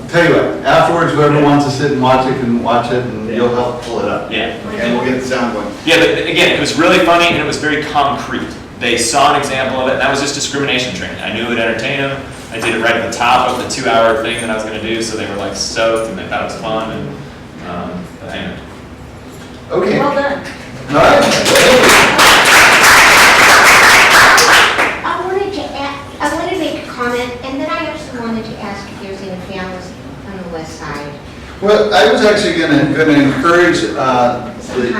tell you what, afterwards, whoever wants to sit and watch it can watch it, and you'll help pull it up. Yeah. And we'll get the sound going. Yeah, but again, it was really funny and it was very concrete. They saw an example of it, and that was just discrimination training. I knew it would entertain them. I did it right at the top of the 2-hour thing that I was going to do, so they were like stoked and they thought it was fun. And anyway. Okay. Well done. All right. I wanted to make a comment, and then I actually wanted to ask if there's any families on the west side. Well, I was actually gonna encourage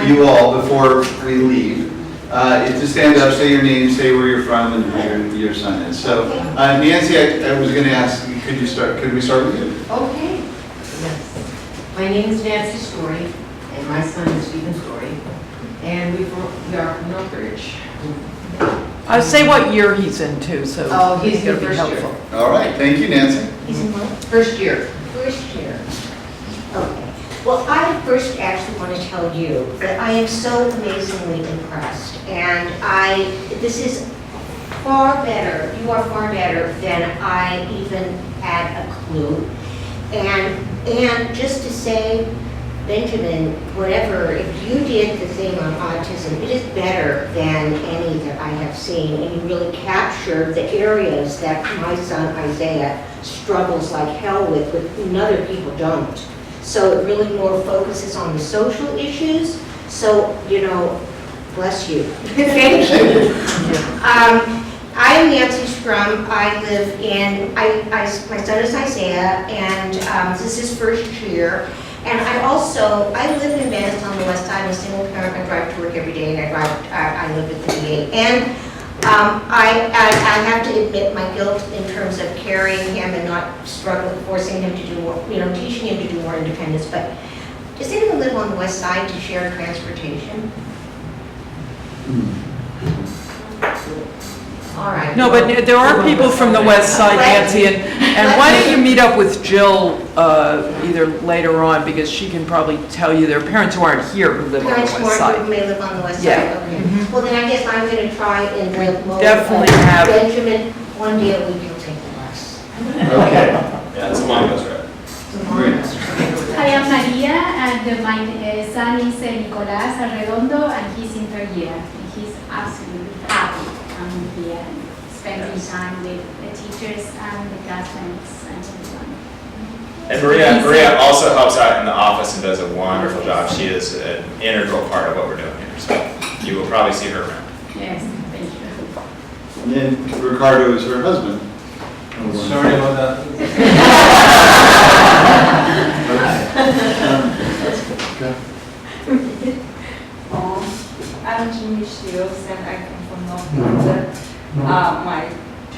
you all, before we leave, to stand up, say your name, say where you're from, and who your son is. So, Nancy, I was gonna ask, could we start with you? Okay. Yes. My name is Nancy Story, and my son is Stephen Story, and we are from North Ridge. Say what year he's in too, so Oh, he's it's gonna in be first year. helpful. All right, thank you, Nancy. He's in what? First year. First year. Okay. Well, I first actually want to tell you that I am so amazingly impressed, and this is far better, you are far better than I even had a clue. And just to say, Benjamin, whatever, if you did the thing on autism, it is better than any that I have seen, and you really captured the areas that my son Isaiah struggles like hell with and other people don't. So it really more focuses on the social issues. So, you know, bless you. Thank you. I am Nancy Strum. I live in, my son is Isaiah, and this is first year. And I live in Venice on the west side. I'm a single parent. I drive to work every day, and I live at the VA. And I have to admit my guilt in terms of carrying him and not struggling, forcing him to do more, you know, teaching him to do more independence. But does anyone live on the west side to share transportation? All right. No, but there are people from the west side, Nancy, and why don't you meet up with Jill either later on, because she can probably tell you their parents who aren't here who live on the Parents west who side. may live on the west Yeah. side, okay. Well, then I guess I'm going to try and definitely have- Benjamin, one day a week you'll take the bus. Okay. Yeah, it's a long bus ride. I am Maria, and my son is Nicolás Arredondo, and he's in third year. And he's absolutely happy coming here and spending time with the teachers and the classmates and everyone. And Maria also helps out in the office and does a wonderful job. She is an integral part of what we're doing here. So you will probably see her around. Yes, thank you. And then Ricardo is her husband. Sorry about that. I'm Jimmy Shields, and I come from North London.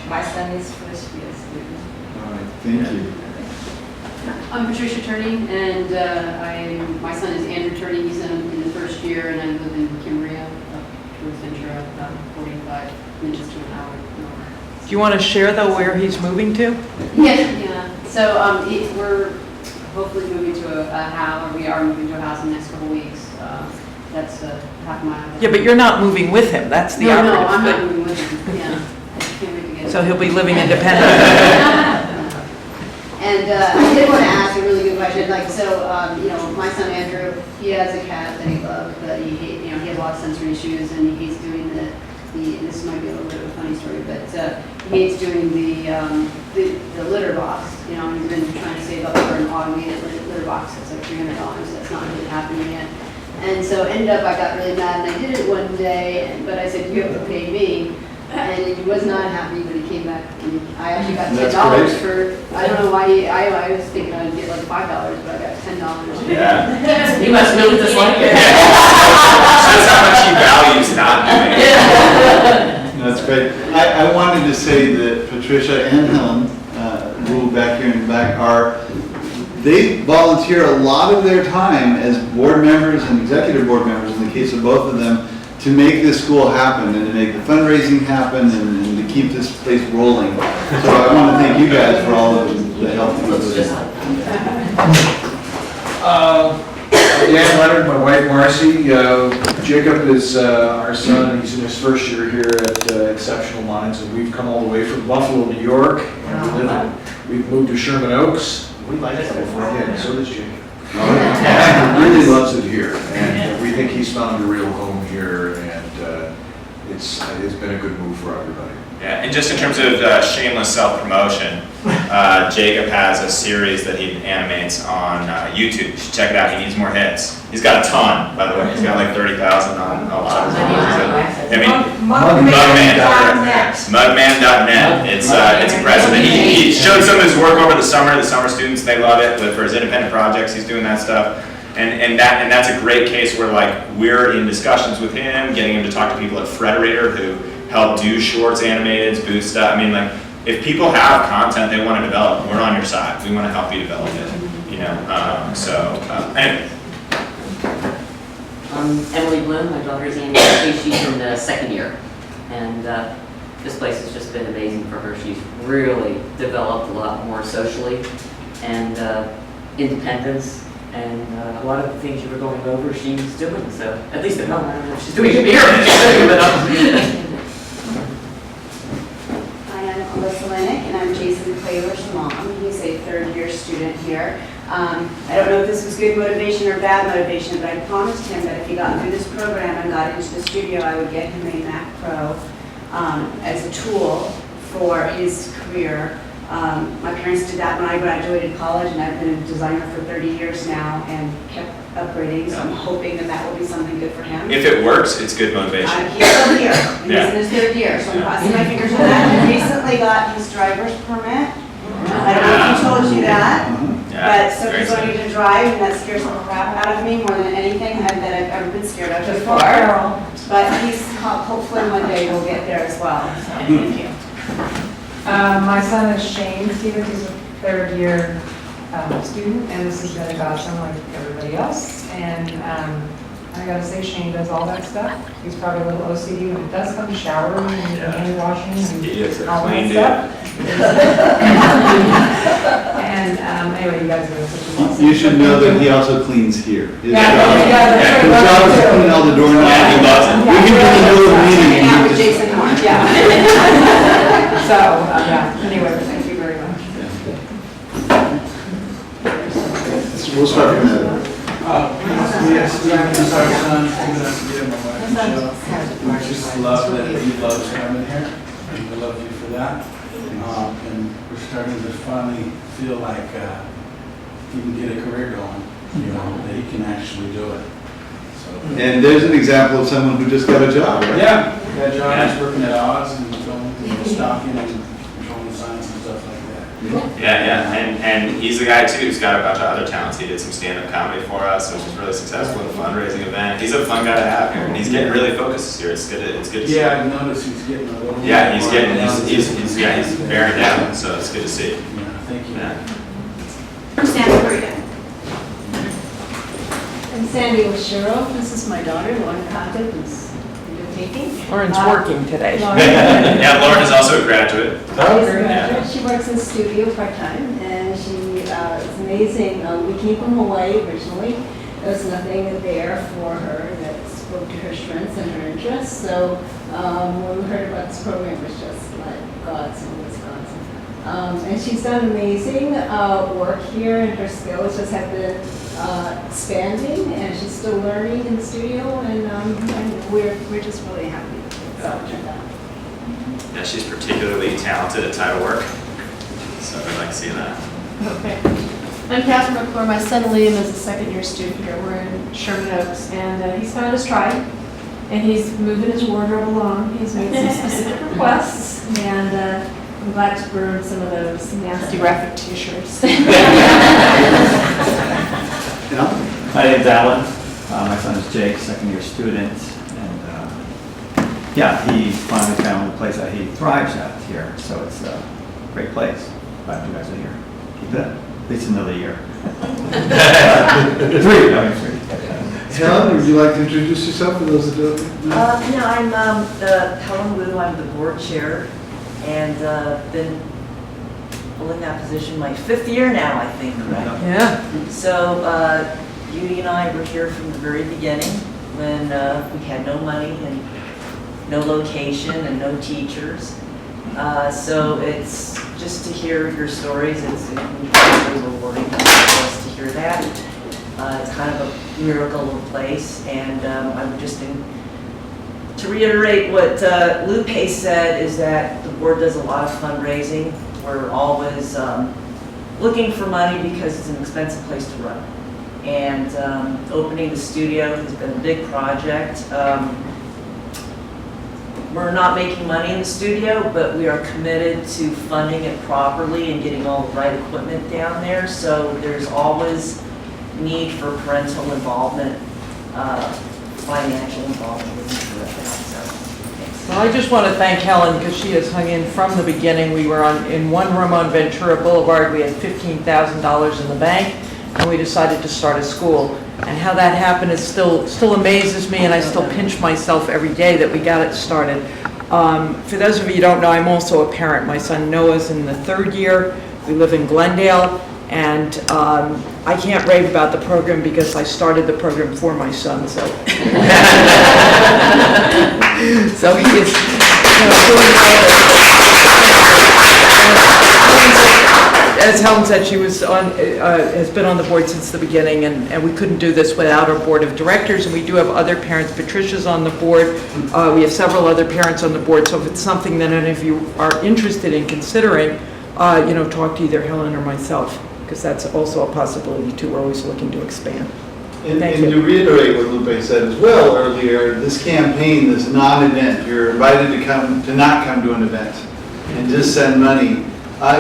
My son is first year student. All right, thank you. I'm Patricia Turning, and my son is Andrew Turning. He's in the first year, and I live in Cambria, towards Ventura, about 45 minutes to an hour north. Do you want to share though where he's moving to? Yeah. So we're hopefully moving to a house, or we are moving to a house in the next couple of weeks. That's half a mile. Yeah, but you're not moving with him. That's the No, operative I'm not thing. moving with him. Yeah, I can't wait to get. So he'll be living independently. And I did want to ask a really good question. Like, so, my son Andrew, he has a cat that he loves, but he has a lot of sensory issues, and he hates doing this might be a little bit of a funny story, but he hates doing the litter box. You know, he's been trying to save up for an automated litter box that's like $300. That's not really happening yet. And so ended up, I got really mad, and I did it one day, but I said, you have to pay me. And he was not happy, but he came back, and I actually got That's $10 great. for, I don't know why, I was thinking I'd get like $5, but I got $10. Yeah. You must really dislike it. Shows how much he values not doing it. That's great. I wanted to say that Patricia and Helen, who back here in the back, they volunteer a lot of their time as board members and executive board members, in the case of both of them, to make this school happen and to make the fundraising happen and to keep this place rolling. So I want to thank you guys for all of the help. Dan Leonard, my wife Marcy. Jacob is our son, and he's in his first year here at Exceptional Minds, and we've come all the way from Buffalo, New York, and we've moved to Sherman Oaks. We like it. Yeah, so does Jacob. He really loves it here, and we think he's found a real home here, and it's been a good move for everybody. Yeah, and just in terms of shameless self-promotion, Jacob has a series that he animates on YouTube. You should check it out. He needs more hits. He's got a ton, by the way. He's got like 30,000 on a lot of videos. I mean, Mudman.net. Mudman.net. It's impressive. And he showed some of his work over the summer. The summer students, they love it. For his independent projects, he's doing that stuff. And that's a great case where like we're in discussions with him, getting him to talk to people at Frederator who help do shorts, animateds, boost stuff. I mean, like if people have content they want to develop, we're on your side. We want to help you develop it. You know. Anyway. Emily Bloom, my daughter is Annie. She's in the second year, and this place has just been amazing for her. She's really developed a lot more socially and independence, and a lot of the things you were going over, she's doing. So at least at home, I don't know if she's doing it here, but she's doing it at home. Hi, I'm Alyssa Lennick, and I'm Jason Claylor's mom. He's a third-year student here. I don't know if this was good motivation or bad motivation, but I promised him that if he got through this program and got into the studio, I would get him a Mac Pro as a tool for his career. My parents did that when I graduated college, and I've been a designer for 30 years now and kept upgrading, so I'm hoping that that will be something good for him. If it works, it's good motivation. He's still here. He's Yeah. in his third year, so I'm crossing my fingers for that. He recently got his driver's permit. I don't know if he told you that, but so he's learning to drive, and that scares the crap out of me more than anything that I've ever been scared of before. But he's hopefully one day we'll get there as well. So thank you. My son is Shane Stevens. He's a third-year student, and this has been a godsend like everybody else. And I gotta say, Shane does all that stuff. He's probably a little OCD when it does come to showering and hand washing and all that stuff. And anyway, you guys are such a awesome. You should know that he also cleans here. His Yeah, job is to clean all the doorknobs. Yeah, he loves it. We can be in the middle of a meeting and Hang out he with just- Jason more. Yeah. So, yeah, anyway, thank you very much. We'll start from there. Yes, this is our son, we're going to get him a wife, Michelle. We just love that he loves coming here, and we love you for that. And we're starting to finally feel like he can get a career going, you know, that he can actually do it. So. And there's an example of someone who just got a job, right? Yeah, that John is working at odds and going, stocking and controlling signs and stuff like that. Yeah, and he's the guy too who's got a bunch of other talents. He did some stand-up comedy for us, which was really successful in the fundraising event. He's a fun guy to have here, and he's getting really focused this year. It's good to see. Yeah, I noticed he's getting a little. Yeah, he's bearing down, so it's good to see. Yeah, thank you. Yeah. I'm Santa Maria. I'm Sandy Oshiro. This is my daughter, Lauren Cockett, who's videotaping. Lauren's working today. Yeah, Lauren is also a graduate. Yeah. She works in the studio part-time, and she is amazing. We came from Hawaii originally. There was nothing there for her that spoke to her strengths and her interests. So when we heard about this program, it was just like godsend, Wisconsin. And she's done amazing work here, and her skills just have been expanding, and she's still learning in the studio, and we're just really happy with how it turned out. Yeah, she's particularly talented at title work, so I like seeing that. Okay. I'm Catherine McClure. My son Liam is a second-year student here. We're in Sherman Oaks, and he's found his tribe, and he's moving his wardrobe along. He's made some specific requests, and I'm glad to burn some of those nasty graphic t-shirts. My name's Alan. My son is Jake, second-year student, and yeah, he finally found a place that he thrives at here. So it's a great place. Glad you guys are here. Keep it up. At least another year. Three. Helen, would you like to introduce yourself for those that don't know? I'm Helen Wu, I'm the board chair, and been holding that position my 5th year now, I think, right? Yeah. So Judy and I were here from the very beginning when we had no money and no location and no teachers. So it's just to hear your stories, it's incredibly rewarding for us to hear that. It's kind of a miracle of a place, and I'm just to reiterate what Lupe said is that the board does a lot of fundraising. We're always looking for money because it's an expensive place to run. And opening the studio has been a big project. We're not making money in the studio, but we are committed to funding it properly and getting all the right equipment down there. So there's always need for parental involvement, financial involvement with that. Well, I just want to thank Helen because she has hung in from the beginning. We were in one room on Ventura Boulevard. We had $15,000 in the bank, and we decided to start a school. And how that happened is still amazes me, and I still pinch myself every day that we got it started. For those of you who don't know, I'm also a parent. My son Noah's in the 3rd year. We live in Glendale, and I can't rave about the program because I started the program for my son. So, so he is doing as Helen said, she was has been on the board since the beginning, and we couldn't do this without our board of directors, and we do have other parents. Patricia's on the board. We have several other parents on the board, so if it's something that any of you are interested in considering, talk to either Helen or myself, because that's also a possibility too. We're always looking to expand. And to reiterate what Lupe said as well earlier, this campaign, this non-event, you're invited to not come to an event and just send money,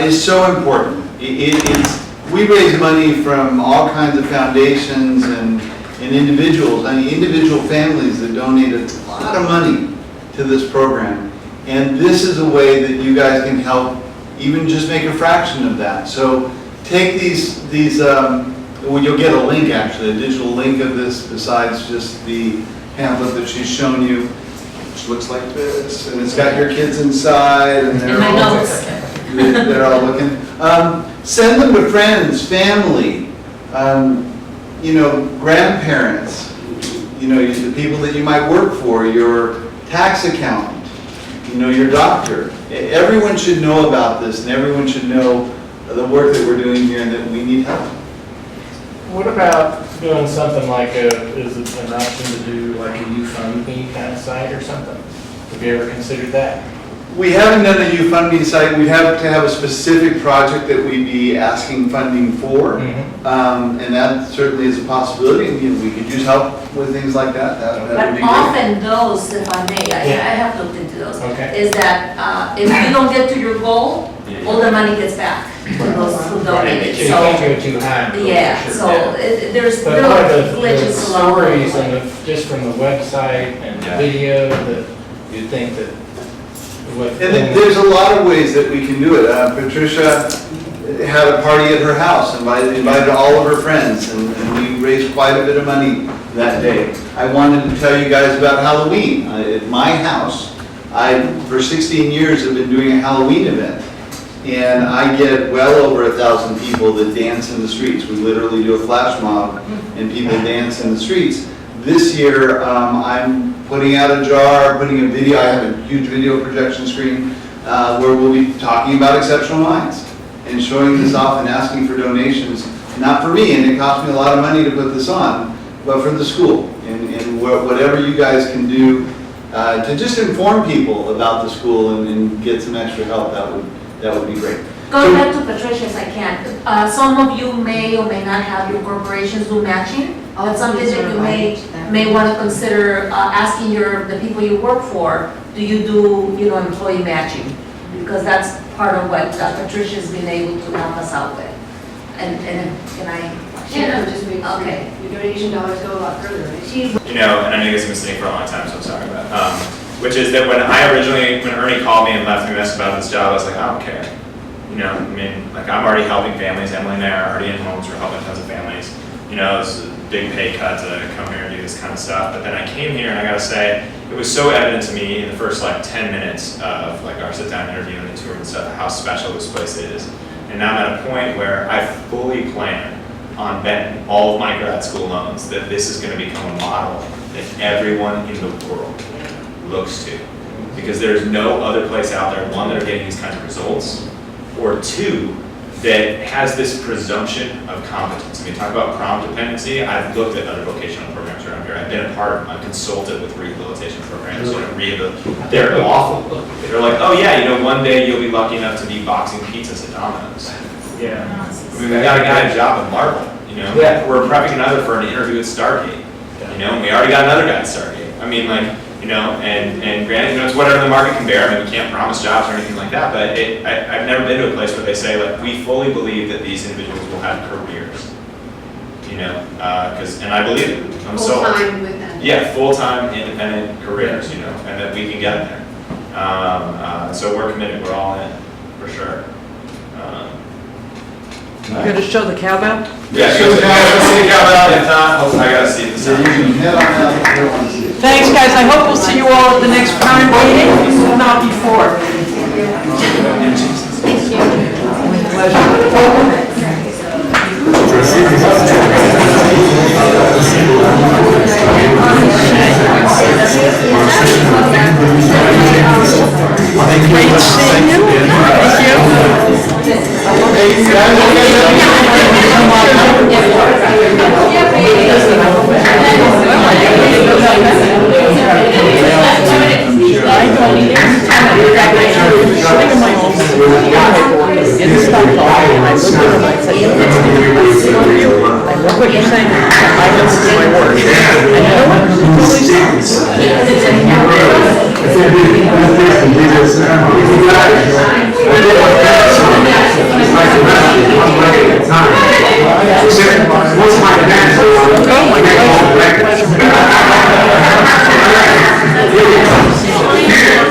is so important. We raise money from all kinds of foundations and individuals, individual families that donate a lot of money to this program. And this is a way that you guys can help even just make a fraction of that. So take these you'll get a link actually, a digital link of this besides just the pamphlet that she's shown you, which looks like this, and it's got your kids inside, and they're all looking. Send them to friends, family, grandparents, the people that you might work for, your tax accountant, your doctor. Everyone should know about this, and everyone should know the work that we're doing here and that we need help. What about doing something like is it an option to do like a YouFundMe kind of site or something? Have you ever considered that? We haven't done a YouFundMe site. We'd have to have a specific project that we'd be asking funding for. And that certainly is a possibility. And we could use help with things like that. That would But be great. often those, if I may, I have looked into those, is that if you don't get to your goal, all the money gets back to those who donated. You can't go too high. There's but little the glitches along the way. stories and just from the website and the video that you'd think that And there's a lot of ways that we can do it. Patricia had a party at her house, invited all of her friends, and we raised quite a bit of money that day. I wanted to tell you guys about Halloween. At my house, for 16 years, have been doing a Halloween event. And I get well over 1,000 people that dance in the streets. We literally do a flash mob, and people dance in the streets. This year, I'm putting out a jar, putting a video, I have a huge video projection screen, where we'll be talking about Exceptional Minds and showing this off and asking for donations, not for me, and it cost me a lot of money to put this on, but for the school. And whatever you guys can do to just inform people about the school and get some extra help, that would be great. Going back to Patricia, as I can, some of you may or may not have your corporations do matching. That's something that you may want to consider asking the people you work for. Do you do employee matching? because that's part of what Patricia's been able to help us out with. And can I share? Yeah, no, just makes Okay. your donation dollars go a lot further, right? You know, and I know this has been sitting for a long time, so I'm sorry about it. Which is that when Ernie called me and left me a message about this job, I was like, I don't care. You know, I mean, like I'm already helping families. Emily and I are already in homes. We're helping tons of families. You know, it's a big pay cut to come here and do this kind of stuff. But then I came here and I gotta say, it was so evident to me in the first like 10 minutes of like our sit down interview and the tour and stuff, how special this place is. And now I'm at a point where I fully plan on betting all of my grad school loans that this is gonna become a model that everyone in the world looks to. Because there's no other place out there, one, that are getting these kinds of results, or two, that has this presumption of competence. When we talk about prompt dependency, I've looked at other vocational programs around here. I've been a consultant with rehabilitation programs. You know, they're awful. They're like, oh yeah, you know, one day you'll be lucky enough to be boxing pizzas at Domino's. Yeah. I mean, we got a guy a job at Marvel, you know? Yeah. We're prepping another for an interview at Stargate, you know? And we already got another guy at Stargate. I mean, like, you know, and granted, you know, it's whatever the market can bear. I mean, we can't promise jobs or anything like that, but I've never been to a place where they say, like, we fully believe that these individuals will have careers, you know, and I believe it. I'm so Full-time with them. Yeah, full-time independent careers, you know, and that we can get there. So we're committed, we're all in, for sure. You gonna show the cowbell? Yeah, show the cowbell. If not, I gotta see the sound. Thanks, guys. I hope we'll see you all at the next parent meeting, if not before. Great seeing you. Thank I love what you're saying. I know this is my work. And you know what?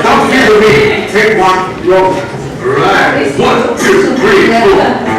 Don't give me. Take one. Roll. Right. 1, 2, 3, 4.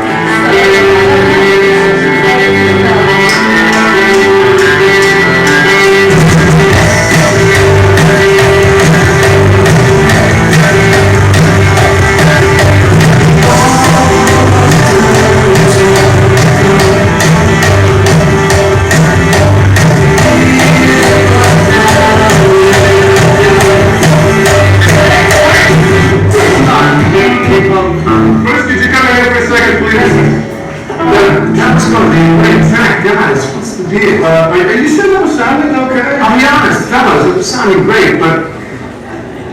First, could you come in here for a second, please? That's going to be a great track, guys. What's the deal? Are you sure that was sounding okay? I'll be honest, fellas, it was sounding great, but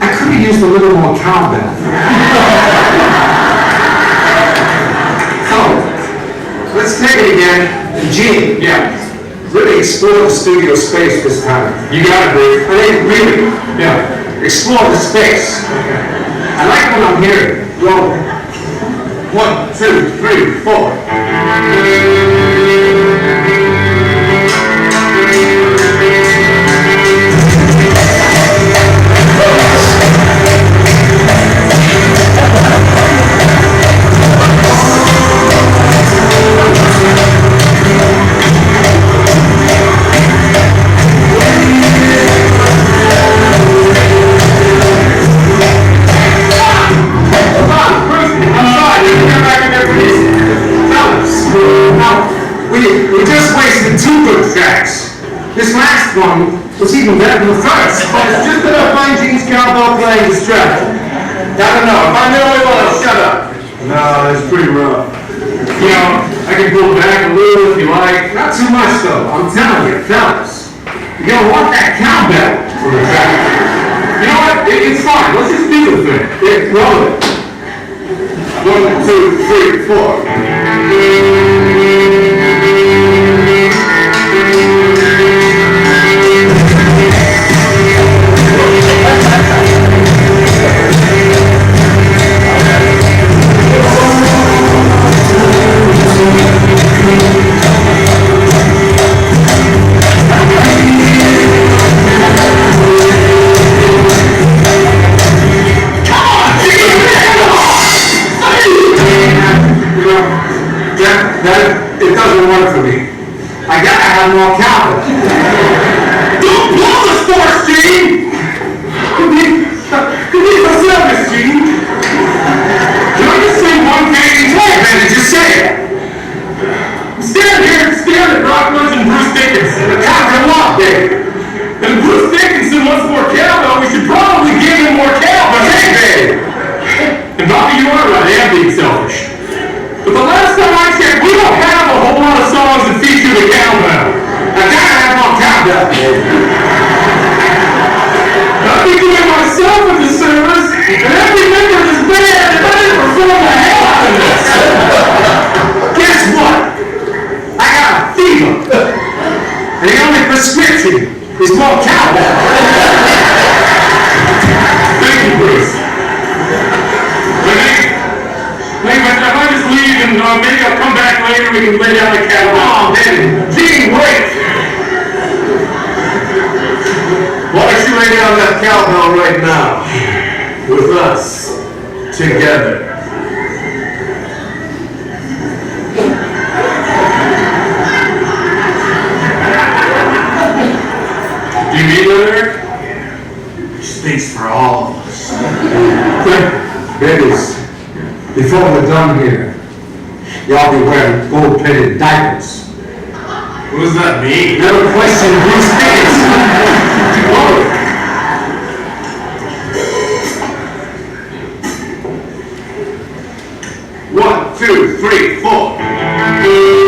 I could have used a little more cowbell. So, let's take it again. Gene, yeah, really explore the studio space this time. You got it, Dave. I think really, yeah, explore the space. Okay. I like what I'm hearing. Roll. 1, 2, 3, 4. We just wasted 2 good tracks. This last one was even better than the first. It's just enough fine Gene's cowbell playing distraction. I don't know. If I'm the only one, I'll shut up. No, that's pretty rough. You know, I can pull back a little if you like. Not too much, though. I'm telling you, fellas. You're gonna want that cowbell for the track. You know what? It's fine. Let's just do the thing. Yeah, roll it. 1, 2, 3, 4. it doesn't work for me. I gotta have more cowbell. Don't blow the sports, Gene! Could be for service, Gene. Can I just say one thing? Hey, man, just say it. I'm standing here staring at Rock Woods and Bruce Dickinson. The cops are locked there. And if Bruce Dickinson wants more cowbell, we should probably give him more cowbell. Hey, babe! And Bobby, you are right, I am being selfish. But the last time I checked, we don't have a whole lot of songs that feature the cowbell. I gotta have more cowbell. I'd be doing myself a disservice, and every member of this band, if I didn't perform the hell out of this. Guess what? I got a fever. And the only prescription is more cowbell. Thank you, Bruce. Maybe if I just leave and maybe I'll come back later, we can lay down the cowbell. Oh, man, Gene, wait! Why don't you lay down that cowbell right now with us together? Do you mean that, Eric? She speaks for all of us. Babies. Before we're done here, y'all be wearing gold-plated diapers. What does that mean? Never question Bruce Dickinson. 1, 2, 3, 4.